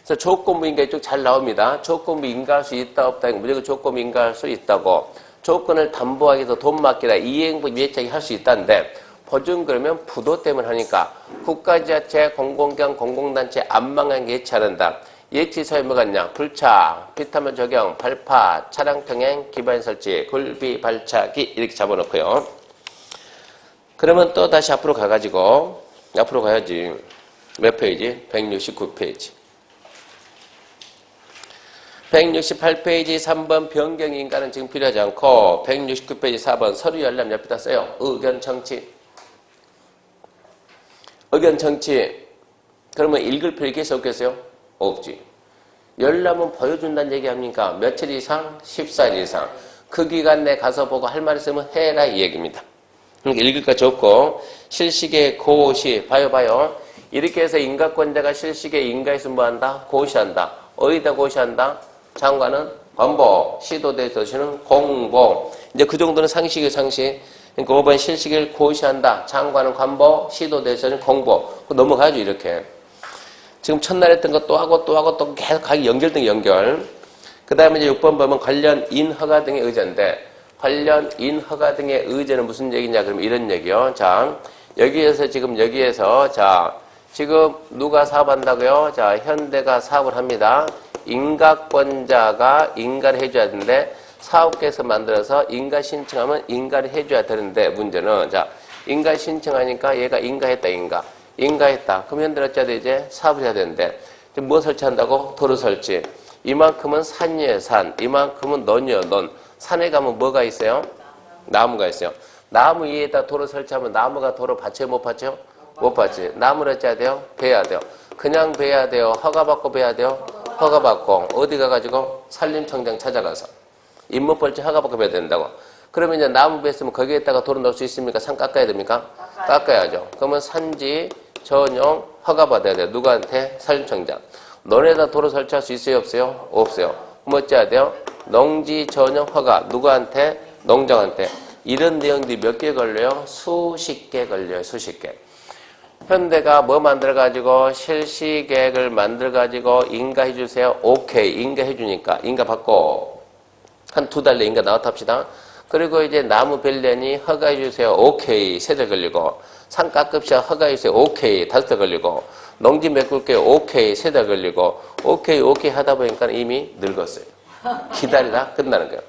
[SPEAKER 1] 그래서 조건부 인가 이쪽 잘 나옵니다. 조건부 인가할 수 있다 없다 무조건 조건부 인가할 수 있다고. 조건을 담보하기 위해서 돈 맡기라 이행부 예치하게 할 수 있다는데 보증 그러면 부도 때문에 하니까 국가지자체, 공공기관, 공공단체 안 망하게 예치하는다. 예치 사유 뭐가 있냐? 불차, 비타민 적용, 발파, 차량 평행, 기반 설치, 굴비, 발차기 이렇게 잡아놓고요. 그러면 또 다시 앞으로 가야지. 몇 페이지? 169페이지. 168페이지 3번 변경인가는 지금 필요하지 않고 169페이지 4번 서류 열람 옆에다 써요. 의견 청취. 그러면 읽을 필요 있겠어요? 없겠어요? 없지. 열람은 보여준다는 얘기 합니까? 며칠 이상? 14일 이상. 그 기간 내에 가서 보고 할 말 있으면 해라 이 얘기입니다. 그러니까 읽을 거 적고 실시계 고시 봐요. 이렇게 해서 인가권자가 실시계 인가했으면 뭐한다? 고시한다. 어디다 고시한다? 장관은 관보, 시도대서시는 공보. 이제 그 정도는 상식이에요, 상식. 그러니까 5번 실시계를 고시한다. 장관은 관보, 시도대서시는 공보. 넘어가죠, 이렇게. 지금 첫날 했던 거 또 하고 또 계속 가기 연결된 연결. 그 다음에 이제 6번 보면 관련 인허가 등의 의제인데, 관련 인허가 등의 의제는 무슨 얘기냐? 그러면 이런 얘기요. 자, 여기에서 지금 누가 사업한다고요? 자, 현대가 사업을 합니다. 인가권자가 인가를 해줘야 되는데 사업계에서 만들어서 인가 신청하면 인가를 해줘야 되는데 문제는 자 인가 신청하니까 얘가 인가했다. 그럼 현대는 어째야 돼? 이제 사업을 해야 되는데 뭐 설치한다고? 도로 설치. 이만큼은 산이에요, 산. 이만큼은 논이에요, 논. 산에 가면 뭐가 있어요? 나무가 있어요. 나무 위에다 도로 설치하면 나무가 도로 받쳐요, 못 받쳐요? 못 받지. 나무를 어째야 돼요? 베야 돼요. 그냥 베야 돼요? 허가받고 베야 돼요? 허가받고. 어디 가가지고? 산림청장 찾아가서. 임무벌지 허가받고 베야 된다고. 그러면 이제 나무 뱄으면 거기에다가 도로 넣을 수 있습니까? 산 깎아야 됩니까? 깎아야죠. 그러면 산지 전용 허가받아야 돼요. 누구한테? 산림청장. 논에다 도로 설치할 수 있어요? 없어요? 없어요. 그럼 어째야 돼요? 농지 전용 허가. 누구한테? 농장한테. 이런 내용들이 몇 개 걸려요? 수십 개 걸려요. 수십 개. 현대가 뭐 만들어가지고 실시계획을 만들어가지고 인가해주세요. 오케이. 인가해주니까. 인가 받고 한 2달 내에 인가 나왔다 합시다. 그리고 이제 나무 벨련이 허가해주세요. 오케이. 3달 걸리고 산 깎읍시다. 허가해주세요. 오케이. 5달 걸리고 농지 메꿀게요. 오케이. 3달 걸리고 오케이 하다 보니까 이미 늙었어요. 기다리다 끝나는 거예요.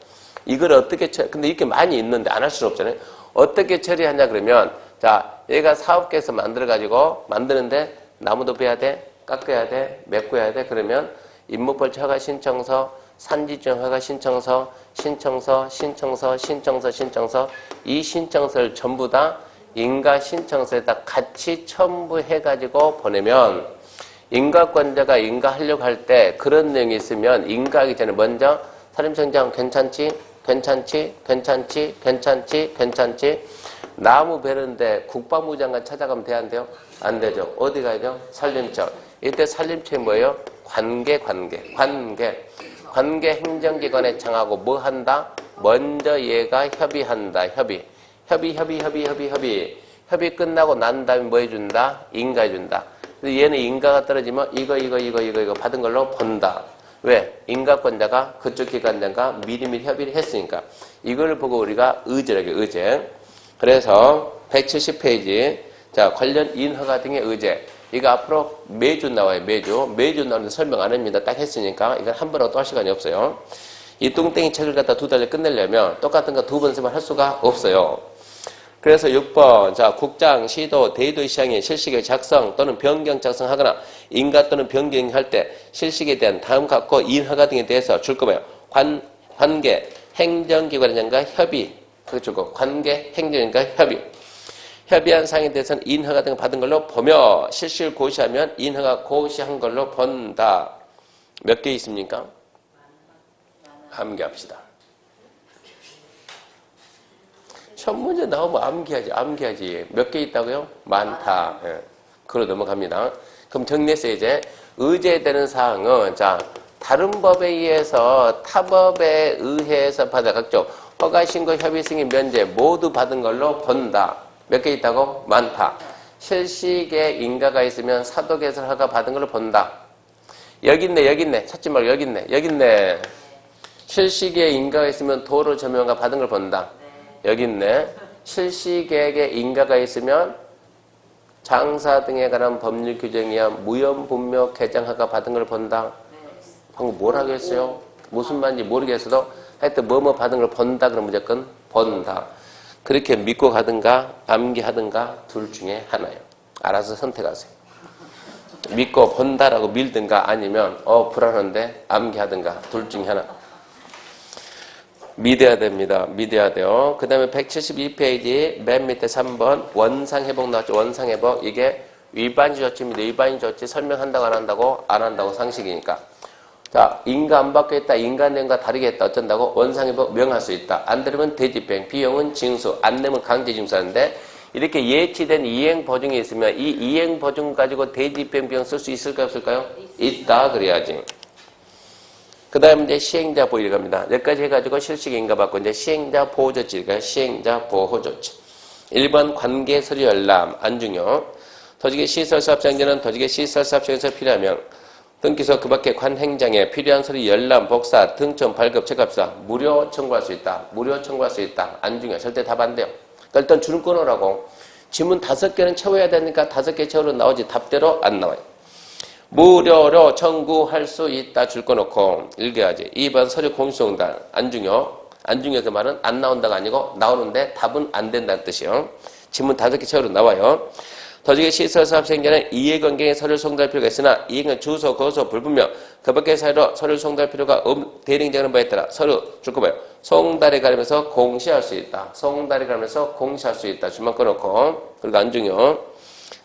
[SPEAKER 1] 이걸 어떻게 근데 이렇게 많이 있는데 안 할 수는 없잖아요. 어떻게 처리하냐 그러면 자 얘가 사업계에서 만드는데 나무도 베야 돼, 깎아야 돼, 메꿔야 돼. 그러면 임무벌지 허가 신청서, 산지주행 허가 신청서 이 신청서를 전부 다 인가 신청서에다 같이 첨부해가지고 보내면 인가권자가 인가하려고 할 때 그런 내용이 있으면 인가하기 전에 먼저 산림청장 괜찮지? 나무 베는데 국방부 장관 찾아가면 돼, 안 돼요? 안 되죠. 어디 가야죠? 산림청. 이때 살림책이 뭐예요? 관계 행정기관에 청하고 뭐 한다? 먼저 얘가 협의한다. 협의 끝나고 난 다음에 뭐 해준다? 인가해준다. 얘는 인가가 떨어지면 이거 받은 걸로 본다. 왜? 인가권자가 그쪽 기관장과 미리미리 협의를 했으니까. 이걸 보고 우리가 의제라고 해요. 의제. 그래서 170페이지 자 관련 인허가 등의 의제. 이거 앞으로 매주 나와요. 매주 나오는데 설명 안 합니다. 딱 했으니까 이건 한 번하고 또 할 시간이 없어요. 이 뚱땡이 책을 갖다 2달에 끝내려면 똑같은 거 2번 쓰면 할 수가 없어요. 그래서 6번 자 국장, 시도, 대의도 시장의 실식의 작성 또는 변경 작성하거나 인가 또는 변경할 때 실식에 대한 다음 갖고 인허가 등에 대해서 줄 거예요. 관계 행정기관장과 협의 그거 줄거 관계 행정기관과 협의한 사항에 대해서는 인허가 등을 받은 걸로 보며 실식을 고시하면 인허가 고시한 걸로 본다. 몇 개 있습니까? 암기합시다. 첫 문제 나오면 암기하지. 몇 개 있다고요? 많다. 예. 그로 넘어갑니다. 그럼 정리했어요, 이제. 의제되는 사항은, 자, 다른 법에 의해서, 타법에 의해서 받아 각종 허가신고, 협의승인, 면제 모두 받은 걸로 본다. 몇 개 있다고? 많다. 실식에 인가가 있으면 사도개설 허가 받은 걸로 본다. 여기 있네. 찾지 말고 여기 있네. 실식에 인가가 있으면 도로 점용허가 받은 걸 본다. 여기 있네. 실시계획에 인가가 있으면 장사 등에 관한 법률 규정에 의한 무연분묘 개정허가 받은 걸 본다. 방금 뭐라고 했어요? 무슨 말인지 모르겠어도 하여튼 뭐뭐 받은 걸 본다 그러면 무조건 본다. 그렇게 믿고 가든가 암기하든가 둘 중에 하나예요. 알아서 선택하세요. 믿고 본다라고 밀든가 아니면 불안한데 암기하든가 둘 중에 하나. 믿어야 됩니다. 믿어야 돼요. 그 다음에 172페이지 맨 밑에 3번 원상회복 나왔죠. 원상회복. 이게 위반시 조치입니다. 위반시 조치 설명한다고 안 한다고? 안 한다고 상식이니까. 자, 인가 안 받고 있다. 인가 내용과 다르게 했다. 어쩐다고? 원상회복 명할 수 있다. 안 들으면 대집행, 비용은 징수, 안 내면 강제징수하는데 이렇게 예치된 이행보증이 있으면 이 이행보증 가지고 대집행 비용 쓸 수 있을까요? 없을까요? 있다. 그래야지. 그 다음에 이제 시행자 보호를 갑니다. 여기까지 해가지고 실식 인가 받고 이제 시행자 보호조치가 시행자 보호조치. 1번 관계 서류 열람 안 중요. 도직의 시설사업장제는 도직의 시설사업장에서 필요하면 등기소 그 밖에 관행장에 필요한 서류 열람, 복사, 등촌, 발급, 체크합사 무료 청구할 수 있다. 무료 청구할 수 있다. 안 중요. 절대 답 안 돼요. 그러니까 일단 줄을 끊으라고. 지문 5개는 채워야 되니까 5개 채우러 나오지 답대로 안 나와요. 무료로 청구할 수 있다 줄 거 놓고 읽어야지. 2번 서류 공시송달 안 중요. 안 중요 그 말은 안 나온다가 아니고 나오는데 답은 안 된다는 뜻이요. 지문 5개 채우러 나와요. 도직의 시설사업생자는 이해관계에 서류를 송달할 필요가 있으나 이해관 주소, 거소, 불분명 그 밖의 사유로 서류를 송달할 필요가 대리인정하는 바에 따라 서류 줄 거 봐요. 송달에 가리면서 공시할 수 있다. 송달에 가리면서 공시할 수 있다. 줄만 꺼놓고 그리고 안 중요.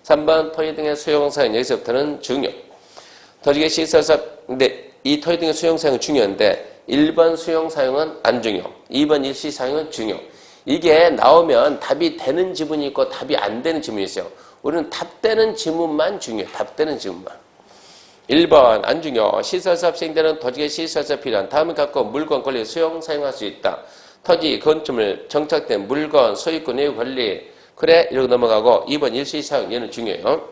[SPEAKER 1] 3번 토지 등의 수용사항 여기서부터는 중요. 도직의 시설사업 근데 이 토지 등의 수용사항은 중요한데 1번 수용사항은 안 중요. 2번 일시사항은 중요. 이게 나오면 답이 되는 지문이 있고 답이 안 되는 지문이 있어요. 우리는 답되는 지문만 중요해요. 답되는 지문만. 1번 안 중요. 시설사업 시행자는 도직의 시설사업 필요한 다음에 갖고 물건 권리 수용 사용할 수 있다. 토지 건축물 정착된 물건 소유권 의 권리 그래 이러고 넘어가고 2번 일시사용 얘는 중요해요.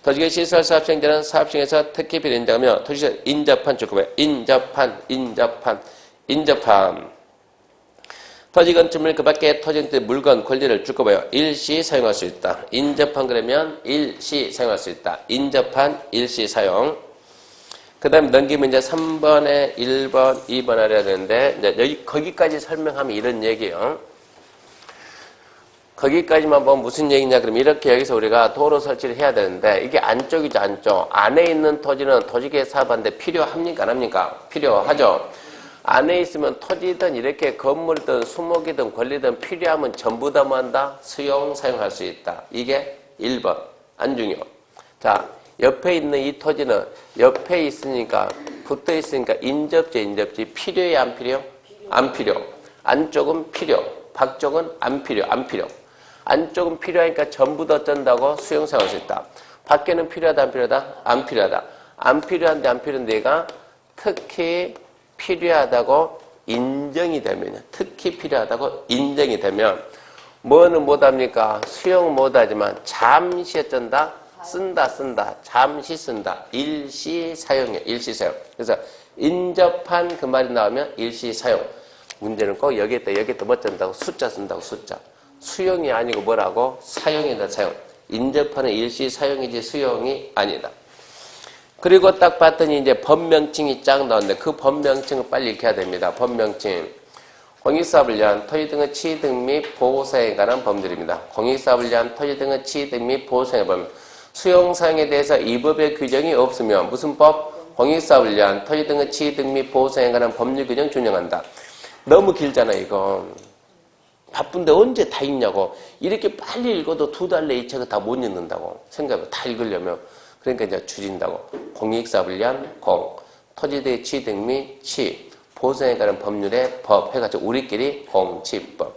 [SPEAKER 1] 도직의 시설사업 시행자는 사업 중에서 특히 필요 인정하며 토지에서 인접한 조건에 인접한 토지 건축물 그 밖에 토지 물건 권리를 줄 거봐요. 일시 사용할 수 있다. 인접한 그러면 일시 사용할 수 있다. 인접한 일시 사용. 그 다음에 넘기면 이제 3번에 1번, 2번 알아야 되는데 이제 거기까지 설명하면 이런 얘기예요. 거기까지만 보면 무슨 얘기냐 그러면 이렇게 여기서 우리가 도로 설치를 해야 되는데 이게 안쪽이죠 안쪽. 안에 있는 토지는 도지계 사업하는데 필요합니까 안 합니까? 필요하죠. 안에 있으면 토지든 이렇게 건물이든 수목이든 권리든 필요하면 전부 다 뭐한다? 수용, 사용할 수 있다. 이게 1번. 안 중요. 자, 옆에 있는 이 토지는 옆에 있으니까 붙어 있으니까 인접지 필요해 안 필요? 안 필요. 안쪽은 필요. 밖쪽은 안 필요. 안쪽은 필요하니까 전부 다 어쩐다고 수용, 사용할 수 있다. 밖에는 필요하다, 안 필요하다? 안 필요하다. 안 필요한데, 안 필요한데, 얘가 특히 필요하다고 인정이 되면요. 특히 필요하다고 인정이 되면, 뭐는 못합니까? 수용 못하지만, 잠시 어쩐다? 쓴다. 잠시 쓴다. 일시 사용이에요. 일시 사용. 그래서, 인접한 그 말이 나오면 일시 사용. 문제는 꼭 여기에다 뭐 쓴다고? 숫자 쓴다고, 숫자. 수용이 아니고 뭐라고? 사용이다, 사용. 인접하는 일시 사용이지 수용이 아니다. 그리고 딱 봤더니 이제 법명칭이 쫙 나왔는데 그 법명칭을 빨리 익혀야 됩니다. 법명칭. 공익사업을 위한 토지 등의 취득 및 보호사에 관한 법률입니다. 공익사업을 위한 토지 등의 취득 및 보호사의 법. 수용사용에 대해서 이 법의 규정이 없으면 무슨 법? 공익사업을 위한 토지 등의 취득 및 보호사에 관한 법률 규정 준용한다. 너무 길잖아 이거. 바쁜데 언제 다 읽냐고. 이렇게 빨리 읽어도 2달 내에 이 책을 다 못 읽는다고. 생각해봐. 다 읽으려면. 그러니까 이제 줄인다고. 공익사업을 위한 공, 토지대의 취득 및 취, 보상에 관한 법률의 법 해가지고 우리끼리 공취법.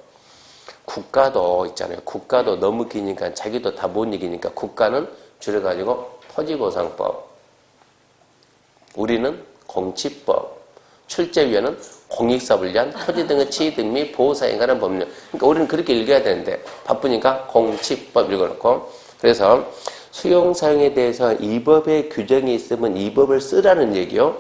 [SPEAKER 1] 국가도 있잖아요. 국가도 너무 기니까 자기도 다 못 이기니까 국가는 줄여가지고 토지보상법. 우리는 공취법. 출제위원은 공익사업을 위한 토지 등의 취득 및 보호사에 관한 법률. 그러니까 우리는 그렇게 읽어야 되는데 바쁘니까 공취법 읽어놓고. 그래서 수용사용에 대해서 이 법의 규정이 있으면 이 법을 쓰라는 얘기요.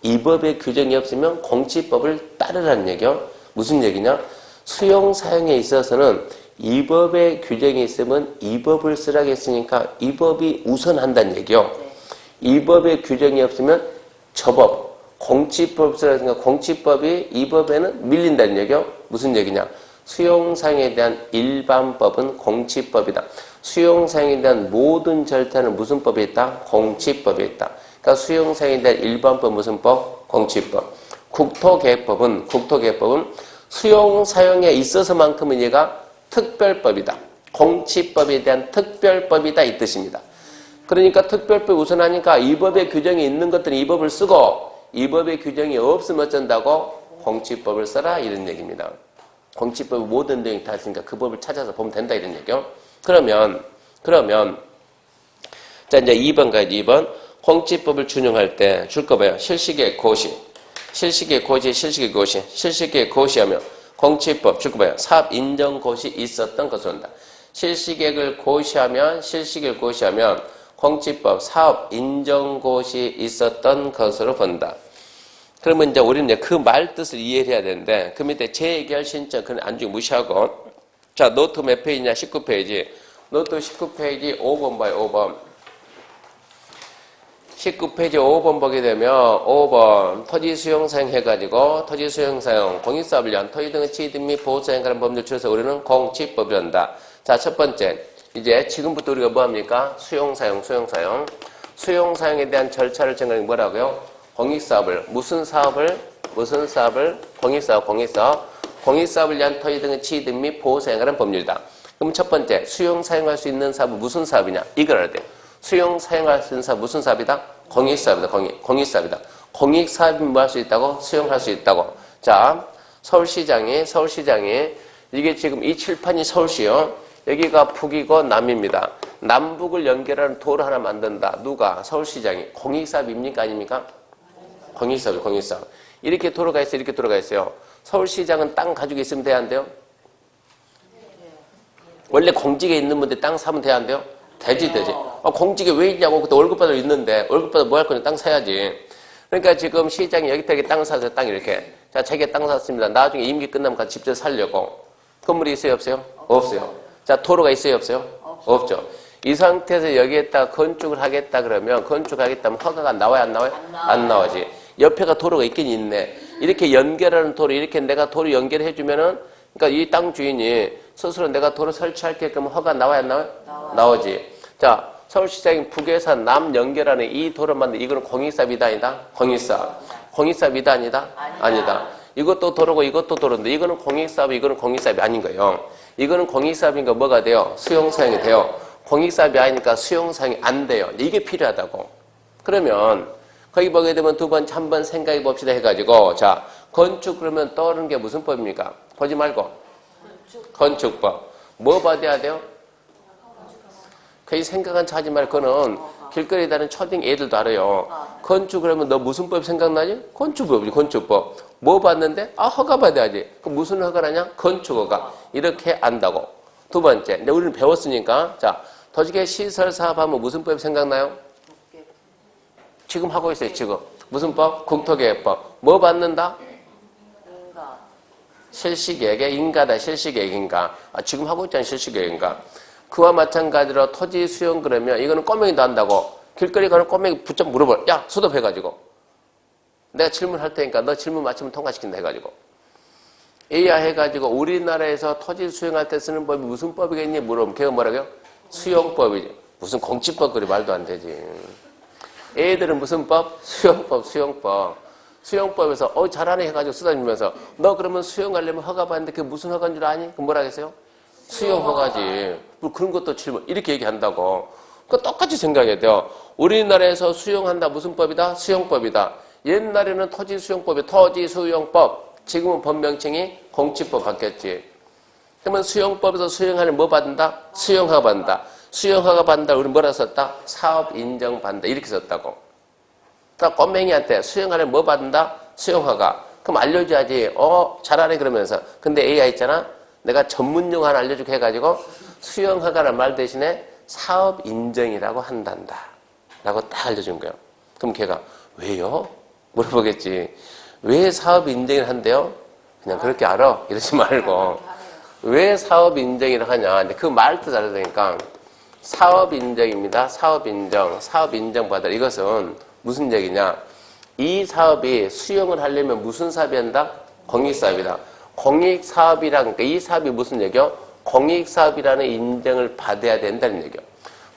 [SPEAKER 1] 이 법의 규정이 없으면 공취법을 따르라는 얘기요. 무슨 얘기냐? 수용사용에 있어서는 이 법의 규정이 있으면 이 법을 쓰라고 했으니까 이 법이 우선한다는 얘기요. 이 법의 규정이 없으면 저 법, 공취법 쓰라고 했으니까 공취법이 이 법에는 밀린다는 얘기요. 무슨 얘기냐? 수용사용에 대한 일반법은 공취법이다. 수용사용에 대한 모든 절차는 무슨 법에 있다? 공취법에 있다. 그러니까 수용사용에 대한 일반법 무슨 법? 공취법. 국토계획법은 수용사용에 있어서만큼은 얘가 특별법이다. 공취법에 대한 특별법이다 이 뜻입니다. 그러니까 특별법이 우선하니까 이 법의 규정이 있는 것들은 이 법을 쓰고 이 법의 규정이 없으면 어쩐다고? 공취법을 써라 이런 얘기입니다. 공취법의 모든 내용이 다 있으니까 그 법을 찾아서 보면 된다 이런 얘기요. 그러면 자 이제 2번 가야지. 2번 공취법을 준용할 때 줄 거 봐요. 실시계획 고시 하면 공취법 줄 거 봐요. 사업 인정 고시 있었던 것으로 한다. 실시계획을 고시하면 공취법 사업 인정 고시 있었던 것으로 본다. 그러면 이제 우리는 이제 그 말 뜻을 이해를 해야 되는데 그 밑에 재결 신청 그건 안중 무시하고 자 노트 몇 페이지냐 19페이지 노트 19페이지 5번 봐요. 5번 19페이지 5번 보게 되면 5번 토지 수용 사용 해가지고 토지 수용 사용 공익사업을 위한 토지 등의 취득 및 보호 사용 관련 법률 줄여서 우리는 공취법을 한다. 자 첫 번째 이제 지금부터 우리가 뭐 합니까? 수용 사용에 대한 절차를 정하는 게 뭐라고요? 공익사업을 무슨 사업을 공익사업을 위한 토지 등의 취득 및 보호 사용 관련 법률이다. 그럼 첫 번째 수용 사용할 수 있는 사업은 무슨 사업이냐? 이걸 알아야 돼요. 수용 사용할 수 있는 사업 무슨 사업이다? 공익사업이다. 공익사업이다. 공익사업이 뭐 할 수 있다고? 수용할 수 있다고. 자, 서울시장이 이게 지금 이 칠판이 서울시요. 여기가 북이고 남입니다. 남북을 연결하는 도를 하나 만든다. 누가? 서울시장이. 공익사업입니까? 아닙니까? 공익사업. 이렇게 도로가 있어요. 이렇게 도로가 있어요. 서울시장은 땅 가지고 있으면 돼야 안 돼요? 원래 공직에 있는 분들 땅 사면 돼야 안 돼요? 되지. 공직에 왜 있냐고. 그때 월급받아 있는데 월급받아 뭐 할 거냐. 땅 사야지. 그러니까 지금 시장이 여기다 이렇게 땅 사서 땅 이렇게. 자, 자기가 땅 샀습니다. 나중에 임기 끝나면 같이 직접 살려고. 건물이 있어요? 없어요? 없어요. 자, 도로가 있어요? 없어요? 없죠. 이 상태에서 여기에다 건축을 하겠다 그러면 건축하겠다면 허가가 나와야 안 나와요? 안 나오지. 옆에가 도로가 있긴 있네. 이렇게 연결하는 도로, 이렇게 내가 도로 연결해주면은, 그러니까 이 땅 주인이 스스로 내가 도로 설치할게 그러면 허가 나와야 안 나와요? 나오지. 자, 서울시장이 북에서 남 연결하는 이 도로 만든 이거는 공익사업이다 아니다? 공익사업이다 아니다? 아니다. 이것도 도로고 이것도 도로인데 이거는 공익사업, 이거는 공익사업이 아닌 거예요. 이거는 공익사업이니까 뭐가 돼요? 수용사용이 돼요. 공익사업이 아니니까 수용사용이 안 돼요. 이게 필요하다고. 그러면 거기 보게 되면 두 번째 한번 생각해 봅시다 해가지고 자 건축 그러면 떠오르는 게 무슨 법입니까? 보지 말고 건축법. 뭐 받아야 돼요? 거의 생각은 하지 말고 그거는 길거리에 다니는 초딩 애들도 알아요. 건축 그러면 너 무슨 법 생각나지? 건축법이지, 건축법. 뭐 봤는데? 아, 허가 받아야지. 그 무슨 허가라냐? 건축허가. 이렇게 안다고. 두 번째, 이제 우리는 배웠으니까. 자, 도시계 시설 사업하면 무슨 법이 생각나요? 지금 하고 있어요, 지금. 무슨 법? 국토계획법. 뭐 받는다?
[SPEAKER 2] 인가.
[SPEAKER 1] 실시계획의 인가다, 실시계획인가. 아, 지금 하고 있잖아요, 실시계획인가. 그와 마찬가지로 토지 수용 그러면 이거는 꼬맹이도 한다고. 길거리 가는 꼬맹이 붙잡고 물어볼. 야, 수도해가지고. 내가 질문할 테니까 너 질문 맞추면 통과시킨다 해가지고. 이야 해가지고 우리나라에서 토지 수용할 때 쓰는 법이 무슨 법이겠니? 물어보면 걔가 뭐라고요? 수용법이지. 무슨 공치법 그리 말도 안 되지. 애들은 무슨 법? 수용법, 수용법. 수용법에서 잘하네 해가지고 쓰다니면서 너 그러면 수용하려면 허가 받는데 그게 무슨 허가인 줄 아니? 그럼 뭐라 하겠어요? 수용 허가지. 뭐 그런 것도 질문 이렇게 얘기한다고. 그 똑같이 생각해야 돼요. 우리나라에서 수용한다 무슨 법이다? 수용법이다. 옛날에는 토지 수용법이 토지 수용법. 지금은 법명칭이 공치법 바뀌었지. 그러면 수용법에서 수용하는 뭐 받는다? 수용허가 받는다. 수용허가 받는다. 우리 뭐라 썼다? 사업 인정 받는다. 이렇게 썼다고. 딱 꼬맹이한테 수용하는 뭐 받는다? 수용허가. 그럼 알려줘야지. 잘하네 그러면서. 근데 AI 있잖아. 내가 전문용어 하나 알려주게 해가지고 수용허가라는 말 대신에 사업 인정이라고 한단다. 라고 딱 알려준 거예요. 그럼 걔가 왜요? 물어보겠지. 왜 사업 인정을 한대요? 그냥 그렇게 알아? 이러지 말고. 왜 사업 인정을 하냐? 근데 그 말도 잘하니까 사업 인정입니다. 사업 인정. 사업 인정 받아. 이것은 무슨 얘기냐? 이 사업이 수용을 하려면 무슨 사업이 한다? 공익사업이다. 공익사업이란, 그러니까 이 사업이 무슨 얘기요? 공익사업이라는 인정을 받아야 된다는 얘기요.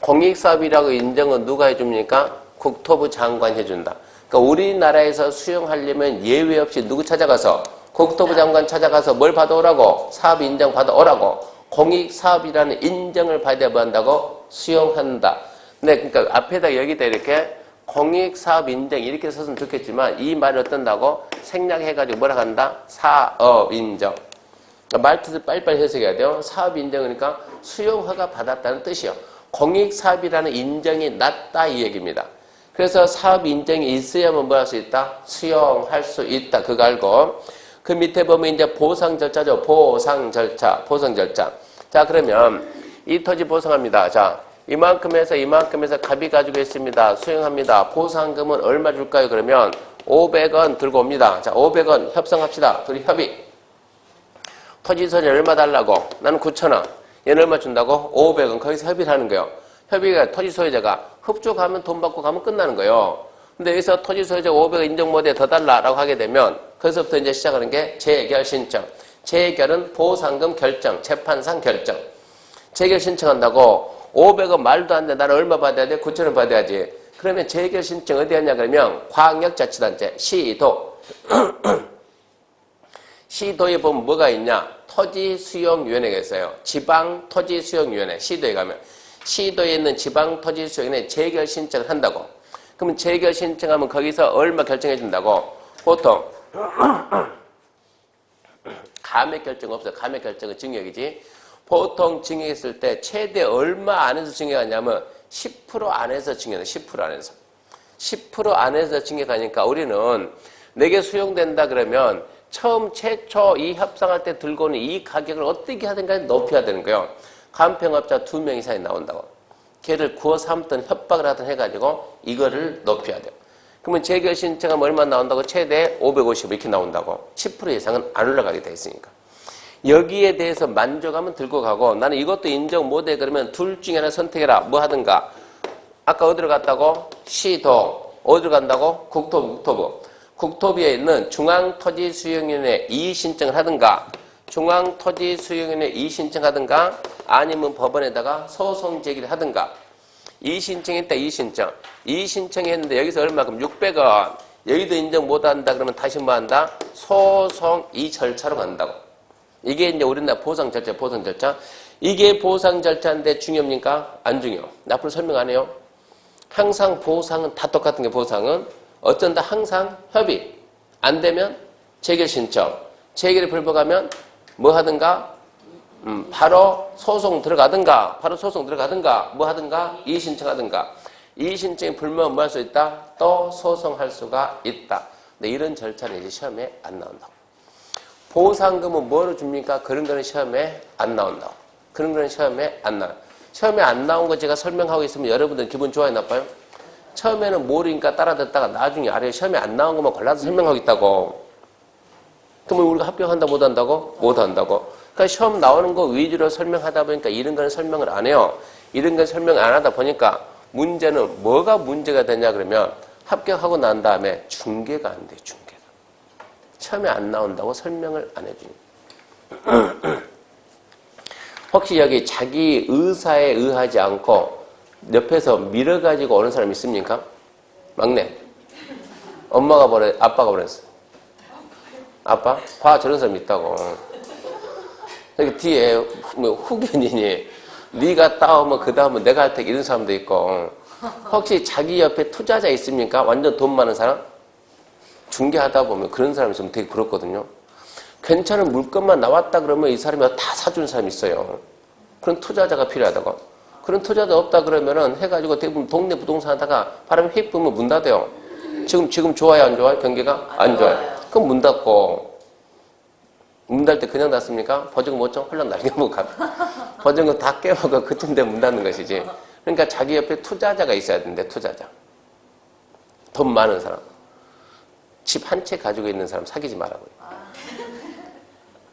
[SPEAKER 1] 공익사업이라고 인정은 누가 해줍니까? 국토부 장관이 해준다. 그러니까 우리나라에서 수용하려면 예외 없이 누구 찾아가서? 국토부 장관 찾아가서 뭘 받아오라고? 사업 인정 받아오라고. 공익사업이라는 인정을 받아야 뭐 한다고? 수용한다. 네, 그러니까 앞에다 여기다 이렇게 공익사업 인정 이렇게 썼으면 좋겠지만 이 말이 어떤다고? 생략해가지고 뭐라 한다? 사업 인정. 그러니까 말뜻을 빨리빨리 해석해야 돼요. 사업 인정이니까 수용허가 받았다는 뜻이요. 공익사업이라는 인정이 낮다 이 얘기입니다. 그래서 사업 인정이 있어야만 뭐 할 수 있다? 수용할 수 있다. 그거 알고. 그 밑에 보면 이제 보상 절차죠. 보상 절차. 보상 절차. 자, 그러면 이 토지 보상합니다. 자, 이만큼에서 이만큼에서 갑이 가지고 있습니다. 수용합니다. 보상금은 얼마 줄까요? 그러면 500원 들고 옵니다. 자, 500원 협상합시다. 둘이 협의. 토지소재 얼마 달라고? 나는 9,000원. 얘는 얼마 준다고? 500원. 거기서 협의를 하는 거예요. 협의가 토지 소유자가 흡족하면 돈 받고 가면 끝나는 거예요. 근데 여기서 토지 소유자 500원 인정 못해 더 달라라고 하게 되면 거기서부터 이제 시작하는 게 재결 신청. 재결은 보상금 결정, 재판상 결정. 재결 신청한다고 500원 말도 안 돼. 나는 얼마 받아야 돼? 9,000원 받아야지. 그러면 재결 신청 어디 하냐 그러면 광역자치단체, 시도. 시도에 보면 뭐가 있냐? 토지수용위원회가 있어요. 지방토지수용위원회. 시도에 가면. 시도에 있는 지방토지수용위원회에 재결 신청을 한다고. 그러면 재결 신청하면 거기서 얼마 결정해 준다고? 보통 감액 결정 없어요. 감액 결정은 증액이지. 보통 증액했을 때 최대 얼마 안에서 증액하냐면 10% 안에서 증액해. 10% 안에서. 10% 안에서 증액하니까 우리는 내게 수용된다 그러면 처음 최초 이 협상할 때 들고는 이 가격을 어떻게 하든가 높여야 되는 거예요. 간평업자 2명 이상이 나온다고. 걔를 구워 삼든 협박을 하든 해가지고 이거를 높여야 돼요. 그러면 재결 신청하면 얼마 나온다고? 최대 550 이렇게 나온다고. 10% 이상은 안 올라가게 돼 있으니까. 여기에 대해서 만족하면 들고 가고 나는 이것도 인정 못해 그러면 둘 중에 하나 선택해라. 뭐 하든가. 아까 어디로 갔다고? 시도. 어디로 간다고? 국토부. 국토부에 있는 중앙토지수용위원회 이의 신청을 하든가 중앙토지수용위원회 이의 신청하든가 아니면 법원에다가 소송 제기를 하든가. 이의 신청했다. 이의 신청. 이의 신청했는데 여기서 얼마큼? 600원. 여기도 인정 못한다 그러면 다시 뭐 한다? 소송 이 절차로 간다고. 이게 이제 우리나라 보상 절차. 이게 보상 절차인데 중요합니까? 안 중요. 앞으로 설명 안 해요. 항상 보상은 다 똑같은 게 보상은 어쩐다 항상 협의. 안 되면 재결 신청. 재결에 불복하면 뭐 하든가? 바로 소송 들어가든가, 뭐 하든가, 이의 신청하든가. 이의 신청이 불면 뭐 할 수 있다? 또 소송할 수가 있다. 근데 이런 절차는 이제 시험에 안 나온다고. 보상금은 뭐로 줍니까? 그런 거는 시험에 안 나온다고. 그런 거는 시험에 안 나와요. 시험에 안 나온 거 제가 설명하고 있으면 여러분들 기분 좋아요, 나빠요? 처음에는 모르니까 따라 듣다가 나중에 아래 시험에 안 나온 것만 골라서 설명하겠다고. 그러면 우리가 합격한다, 못 한다고? 못 한다고. 그러니까 시험 나오는 거 위주로 설명하다 보니까 이런 거는 설명을 안 해요. 이런 건 설명 안 하다 보니까 문제는 뭐가 문제가 되냐 그러면 합격하고 난 다음에 중개가 안 돼, 중개가. 처음에 안 나온다고 설명을 안 해주니까. 혹시 여기 자기 의사에 의하지 않고 옆에서 밀어가지고 오는 사람 있습니까? 막내. 엄마가 보내, 아빠가 보냈어. 아빠? 봐, 저런 사람 있다고. 여기 뒤에 뭐 후견이니 네가 따오면 그 다음은 내가 할 테니 이런 사람도 있고. 혹시 자기 옆에 투자자 있습니까? 완전 돈 많은 사람? 중개하다 보면 그런 사람이 있으면 되게 부럽거든요. 괜찮은 물건만 나왔다 그러면 이 사람이 다 사주는 사람이 있어요. 그런 투자자가 필요하다고. 그런 투자자 없다 그러면은 해가지고 대부분 동네 부동산 하다가 바람이 휙 불면 문 닫아요. 지금 좋아요, 안 좋아요? 경기가? 안 좋아요. 그럼 문 닫고. 문 닫을 때 그냥 닫습니까? 보증금 5천 홀랑 날려먹고 가. 보증금 다 깨먹어 그쯤 되면 문 닫는 것이지. 그러니까 자기 옆에 투자자가 있어야 되는데, 투자자. 돈 많은 사람. 집 한 채 가지고 있는 사람 사귀지 말라고요.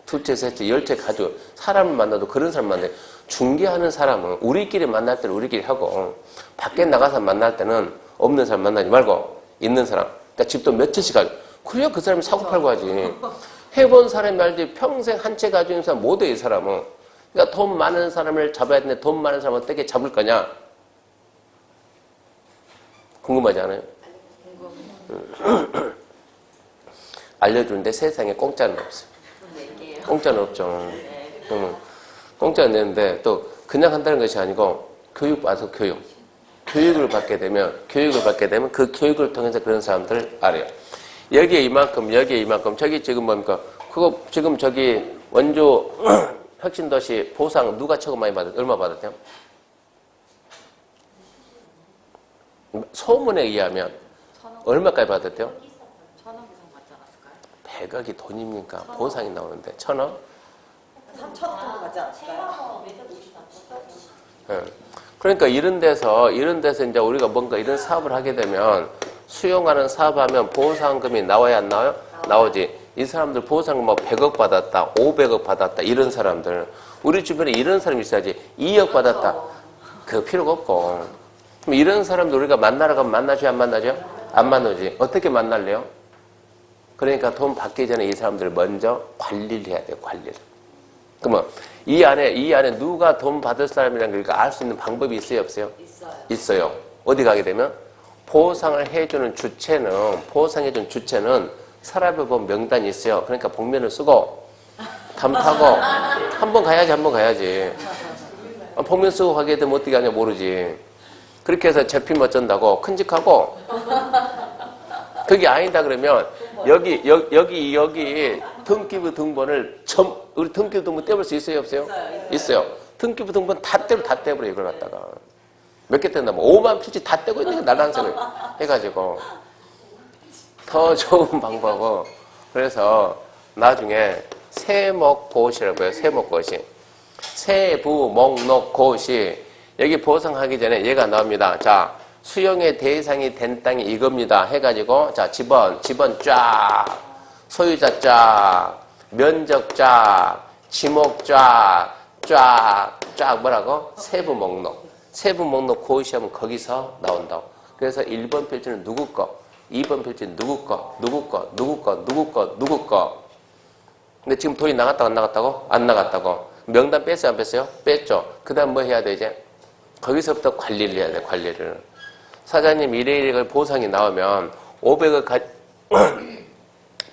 [SPEAKER 1] 두 채, 세 채, 10채 가지고 사람을 만나도 그런 사람 만나요. 중개하는 사람은 우리끼리 만날 때는 우리끼리 하고 밖에 나가서 만날 때는 없는 사람 만나지 말고 있는 사람. 그러니까 집도 몇 채씩 가지고. 그래야 그 사람이 사고 팔고 하지. 해본 사람이 알지 평생 한 채 가지고 있는 사람 못 해, 이 사람은. 그러니까 돈 많은 사람을 잡아야 되는데 돈 많은 사람은 어떻게 잡을 거냐? 궁금하지 않아요? 알려주는데 세상에 공짜는 없어요. 공짜는 없죠. 공짜는 내는데 또 그냥 한다는 것이 아니고 교육받아서 교육을 받게 되면 그 교육을 통해서 그런 사람들을 알아요. 여기에 이만큼 저기 지금 뭡니까? 그거 지금 저기 원조 혁신도시 보상 누가 최고 많이 받았어요? 얼마 받았대요? 소문에 의하면 얼마까지 받았대요?
[SPEAKER 2] 1,000원 이상 받지 않았을까요?
[SPEAKER 1] 100억이 돈입니까? 보상이 나오는데 1,000억?
[SPEAKER 2] 3,000원 정도 받지 않았을까요?
[SPEAKER 1] 예. 그러니까 이런 데서 이제 우리가 뭔가 이런 사업을 하게 되면 수용하는 사업하면 보상금이 나와야 안 나와요? 나오지. 이 사람들 보상금 뭐 100억 받았다, 500억 받았다 이런 사람들. 우리 주변에 이런 사람이 있어야지. 2억 받았다. 그 필요가 없고. 그럼 이런 사람들 우리가 만나러 가면 만나죠, 안 만나죠? 안 만나지. 어떻게 만날래요? 그러니까 돈 받기 전에 이 사람들을 먼저 관리를 해야 돼요, 관리를. 그러면 이 안에 누가 돈 받을 사람이라는 걸 알 수 있는 방법이 있어요, 없어요? 있어요. 어디 가게 되면 보상을 해주는 보상해주는 주체는 서랍에 보면 명단이 있어요. 그러니까 복면을 쓰고 담타고 한 번 가야지. 복면 쓰고 가게 되면 어떻게 하냐 모르지. 그렇게 해서 잡히면 어쩐다고 큰직하고 그게 아니다 그러면 여기 등기부 등본을 우리 등기부 등본 떼볼 수 있어요, 없어요? 있어요. 등기부 등본 다 떼버려 이걸 갖다가 몇 개 떼나 뭐 5만 필지 다 떼고 있는 게 날랑색을 해가지고 더 좋은 방법은 그래서 나중에 세목고시라고 해요. 세목고시. 세부목록고시. 여기 보상하기 전에 얘가 나옵니다. 자, 수용의 대상이 된 땅이 이겁니다. 해가지고 자 지번 쫙, 소유자 쫙, 면적 쫙, 지목 쫙 뭐라고? 세부목록 고시하면 거기서 나온다고. 그래서 1번 필지는 누구 거, 2번 필지는 누구 거. 근데 지금 돈이 나갔다고 안 나갔다고? 안 나갔다고. 명단 뺐어요, 안 뺐어요? 뺐죠. 그 다음 뭐 해야 돼, 이제? 거기서부터 관리를 해야 돼, 관리를. 사장님 이래 보상이 나오면 500억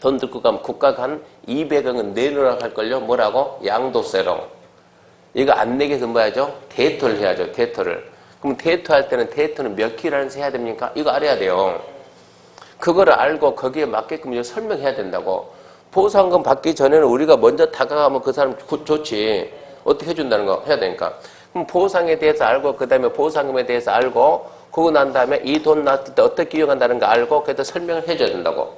[SPEAKER 1] 돈 들고 가면 국가가 한 200억은 내놓으라고 할걸요? 뭐라고? 양도세로. 이거 안 내게 해서 뭐 하죠? 대토를 해야죠, 대토를. 그럼 대토할 때는 대토는 몇 킬로라는서 해야 됩니까? 이거 알아야 돼요. 그거를 알고 거기에 맞게끔 이제 설명해야 된다고. 보상금 받기 전에는 우리가 먼저 다가가면 그 사람 좋지. 어떻게 해준다는 거 해야 되니까. 그럼 보상에 대해서 알고 그 다음에 보상금에 대해서 알고 그거 난 다음에 이 돈 나왔을 때 어떻게 이용한다는 거 알고 그래도 설명을 해줘야 된다고.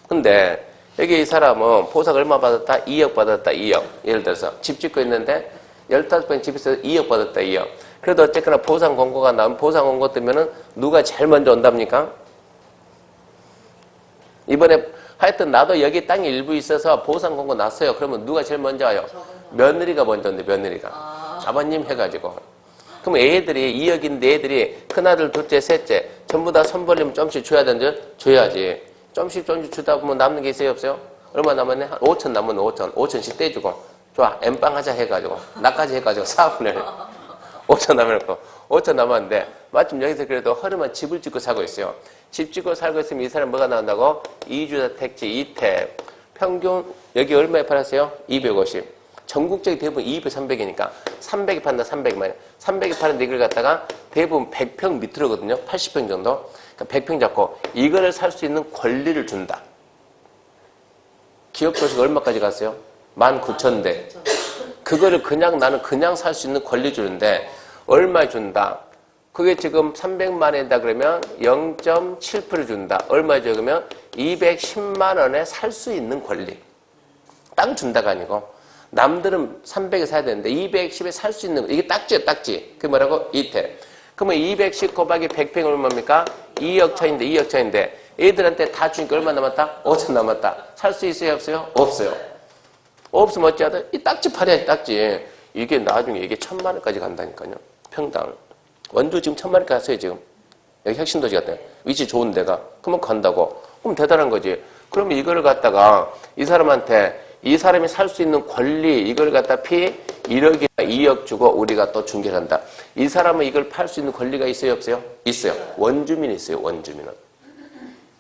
[SPEAKER 1] 근데 여기 이 사람은 보상 얼마 받았다? 2억 받았다. 2억. 예를 들어서 집 짓고 있는데 15평 집에서 2억 받았다. 2억. 그래도 어쨌거나 보상 공고가 나오면 보상 공고 뜨면은 누가 제일 먼저 온답니까? 이번에 하여튼 나도 여기 땅이 일부 있어서 보상 공고 났어요. 그러면 누가 제일 먼저 와요? 며느리가 먼저 온대. 며느리가. 아버님 해가지고. 그럼 애들이 2억인데 애들이 큰아들, 둘째, 셋째 전부 다 손 벌리면 좀씩 줘야 되는데 줘야지. 좀씩 주다 보면 남는 게 있어요? 없어요? 얼마 남았네? 한 5천 남으면 5천. 5천씩 떼주고. 좋아. 엠빵 하자 해가지고. 나까지 해가지고 4분을 5천 남았고. 5천 남았는데 마침 여기서 그래도 허름한 집을 짓고 살고 있어요. 집 짓고 살고 있으면 이 사람 뭐가 나온다고? 2주택지 2택. 평균 여기 얼마에 팔았어요? 250. 전국적인 대부분 200, 300이니까 300이 판다. 300만. 300이 파는데 이걸 갖다가 대부분 100평 밑으로거든요. 80평 정도. 그러니까 100평 잡고 이거를 살 수 있는 권리를 준다. 기업도시가 얼마까지 갔어요? 19,000대. 그거를 그냥 나는 그냥 살 수 있는 권리 주는데 얼마 준다? 그게 지금 300만 원이다 그러면 0.7% 준다. 얼마 줘? 그러면 210만 원에 살 수 있는 권리. 땅 준다가 아니고 남들은 300에 사야 되는데 210에 살 수 있는 거. 이게 딱지예요, 딱지. 그게 뭐라고? 이택. 그러면 210 곱하기 100평 얼마입니까? 2억 천인데 2억 천인데 애들한테 다 주니까 얼마 남았다? 5천 남았다. 살 수 있어요, 없어요? 없어요. 없으면 어찌하든 이 딱지 팔아야지, 딱지. 이게 나중에 이게 1,000만 원까지 간다니까요. 평당. 원주 지금 1,000만 원까지 갔어요, 지금. 여기 혁신도시 같아. 위치 좋은 데가. 그러면 간다고. 그럼 대단한 거지. 그러면 이거를 갖다가 이 사람한테 이 사람이 살 수 있는 권리, 이걸 갖다 1억이나 2억 주고 우리가 또 중개를 한다. 이 사람은 이걸 팔 수 있는 권리가 있어요, 없어요? 있어요. 원주민이 있어요, 원주민은.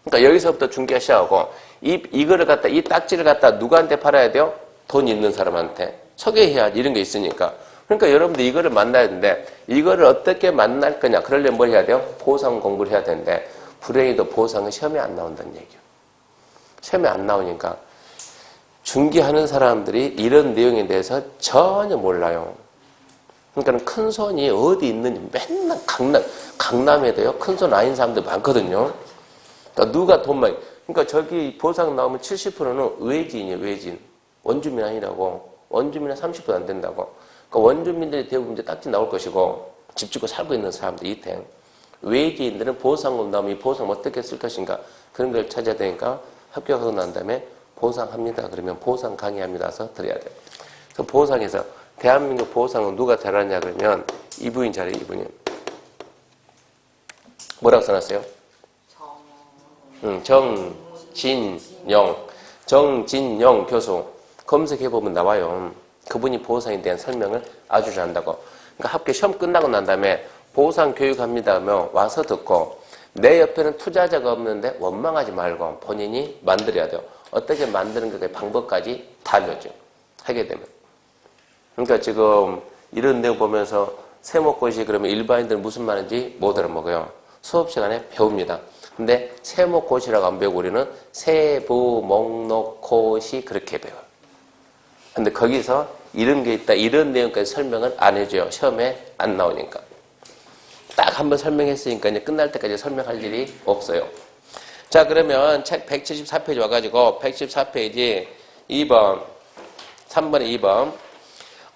[SPEAKER 1] 그러니까 여기서부터 중개가 시작하고, 이거를 갖다, 이 딱지를 갖다 누구한테 팔아야 돼요? 돈 있는 사람한테. 소개해야 이런 게 있으니까. 그러니까 여러분들 이거를 만나야 되는데, 이거를 어떻게 만날 거냐. 그러려면 뭘 해야 돼요? 보상 공부를 해야 되는데, 불행히도 보상은 시험에 안 나온다는 얘기예요. 시험에 안 나오니까. 중개하는 사람들이 이런 내용에 대해서 전혀 몰라요. 그러니까 큰 손이 어디 있는지 맨날 강남에도요, 큰 손 아닌 사람들 많거든요. 그러니까 누가 돈만, 그러니까 저기 보상 나오면 70%는 외지인이에요, 외지인. 원주민 아니라고. 원주민은 30% 안 된다고. 그러니까 원주민들이 대부분 이제 딱지 나올 것이고, 집 짓고 살고 있는 사람들 이탱. 외지인들은 보상금 나오면 이 보상 어떻게 쓸 것인가, 그런 걸 찾아야 되니까 합격하고 난 다음에 보상합니다. 그러면 보상 강의합니다서 드려야 돼요. 그래서 보상에서 대한민국 보상은 누가 잘하냐 그러면 이분이 잘해요. 이분이. 뭐라고 써놨어요? 정진영 교수. 검색해보면 나와요. 그분이 보상에 대한 설명을 아주 잘한다고. 그러니까 합격 시험 끝나고 난 다음에 보상 교육합니다 하면 와서 듣고 내 옆에는 투자자가 없는데 원망하지 말고 본인이 만들어야 돼요. 어떻게 만드는 그 방법까지 다 알려줘요. 하게 되면. 그러니까 지금 이런 내용 보면서 세목고시 그러면 일반인들은 무슨 말인지 못 알아먹어요. 수업 시간에 배웁니다. 근데 세목고시라고 안 배우고 우리는 세부, 목록, 고시 그렇게 배워요. 근데 거기서 이런 게 있다, 이런 내용까지 설명을 안 해줘요. 시험에 안 나오니까. 딱 한번 설명했으니까 이제 끝날 때까지 설명할 일이 없어요. 자, 그러면 책 174페이지 와가지고 114페이지 2번, 3번에 2번.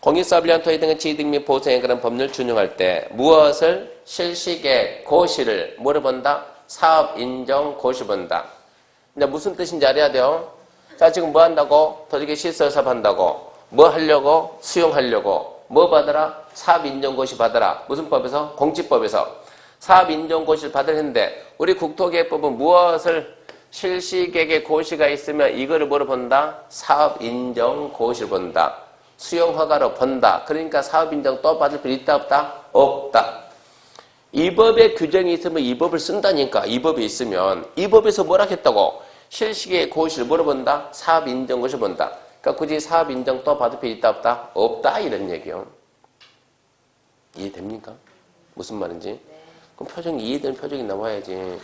[SPEAKER 1] 공익사업을 위한 토의 등의 취득 및 보상에 관한 법률을 준용할 때 무엇을 실시계 고시를 물어본다? 사업 인정 고시 본다. 이제 무슨 뜻인지 알아야 돼요. 자, 지금 뭐 한다고? 도저히 실서 사업한다고. 뭐 하려고? 수용하려고. 뭐 받아라? 사업 인정 고시 받아라. 무슨 법에서? 공직법에서. 사업 인정 고시를 받으는데 우리 국토개혁법은 무엇을 실시계획 고시가 있으면 이거를 뭐로 본다? 사업 인정 고시를 본다. 수용 허가로 본다. 그러니까 사업 인정 또 받을 필요 있다 없다? 없다. 이 법에 규정이 있으면 이 법을 쓴다니까. 이 법이 있으면 이 법에서 뭐라 했다고? 실시계획 고시를 뭐로 본다? 사업 인정 고시를 본다. 그러니까 굳이 사업 인정 또 받을 필요 있다 없다? 없다 이런 얘기요. 이해됩니까? 무슨 말인지? 그럼 표정이 이해되는 표정이 나와야지.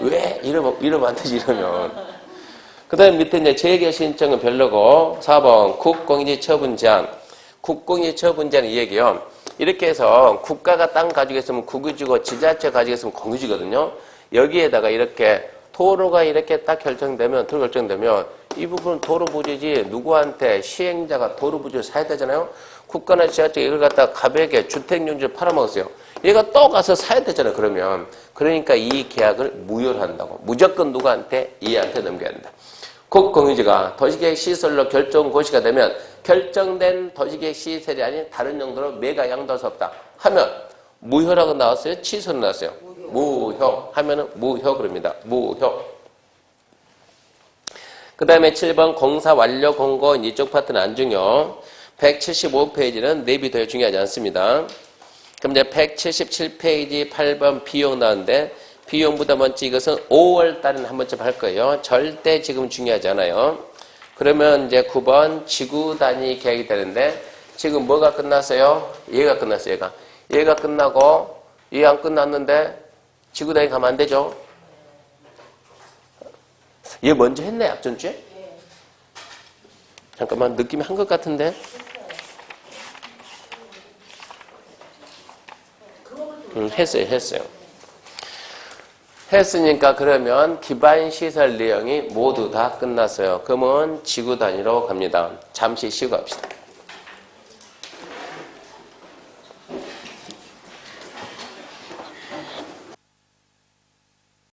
[SPEAKER 1] 왜? 이러면 안 되지, 이러면. 그 다음에 밑에 이제 재개 신청은 별로고, 4번, 국공인지 처분 제한. 국공이 처분제는 이 얘기요. 이렇게 해서 국가가 땅 가지고 있으면 국유지고 지자체 가지고 있으면 공유지거든요. 여기에다가 이렇게 도로가 이렇게 딱 결정되면, 도로 결정되면 이 부분은 도로 부지지 누구한테 시행자가 도로 부지를 사야 되잖아요. 국가나 지자체가 이걸 갖다가 가볍게 주택용지를 팔아먹었어요. 얘가 또 가서 사야 되잖아요. 그러면. 그러니까 이 계약을 무효로 한다고. 무조건 누구한테? 이한테 넘겨야 된다. 국공유지가 도시계획 시설로 결정 고시가 되면 결정된 도시계획 시설이 아닌 다른 용도로 매각 양도할 수 없다 하면 무효라고 나왔어요? 취소로 나왔어요? 무효 하면은 무효 그럽니다. 무효. 그 다음에 7번 공사 완료 공고 이쪽 파트는 안 중요. 175페이지는 내비도에 중요하지 않습니다. 그럼 이제 177페이지 8번 비용 나왔는데 비용보다 먼저 이것은 5월 달에는 한 번쯤 할 거예요. 절대 지금 중요하지 않아요. 그러면 이제 9번 지구 단위 계획이 되는데 지금 뭐가 끝났어요? 얘가 끝났어요. 얘가 끝나고 얘 안 끝났는데 지구 단위 가면 안 되죠? 얘 먼저 했네 앞전주에? 잠깐만 느낌이 한 것 같은데? 했어요. 했으니까 그러면 기반 시설 내용이 모두 다 끝났어요. 그러면 지구 단위로 갑니다. 잠시 쉬고 합시다.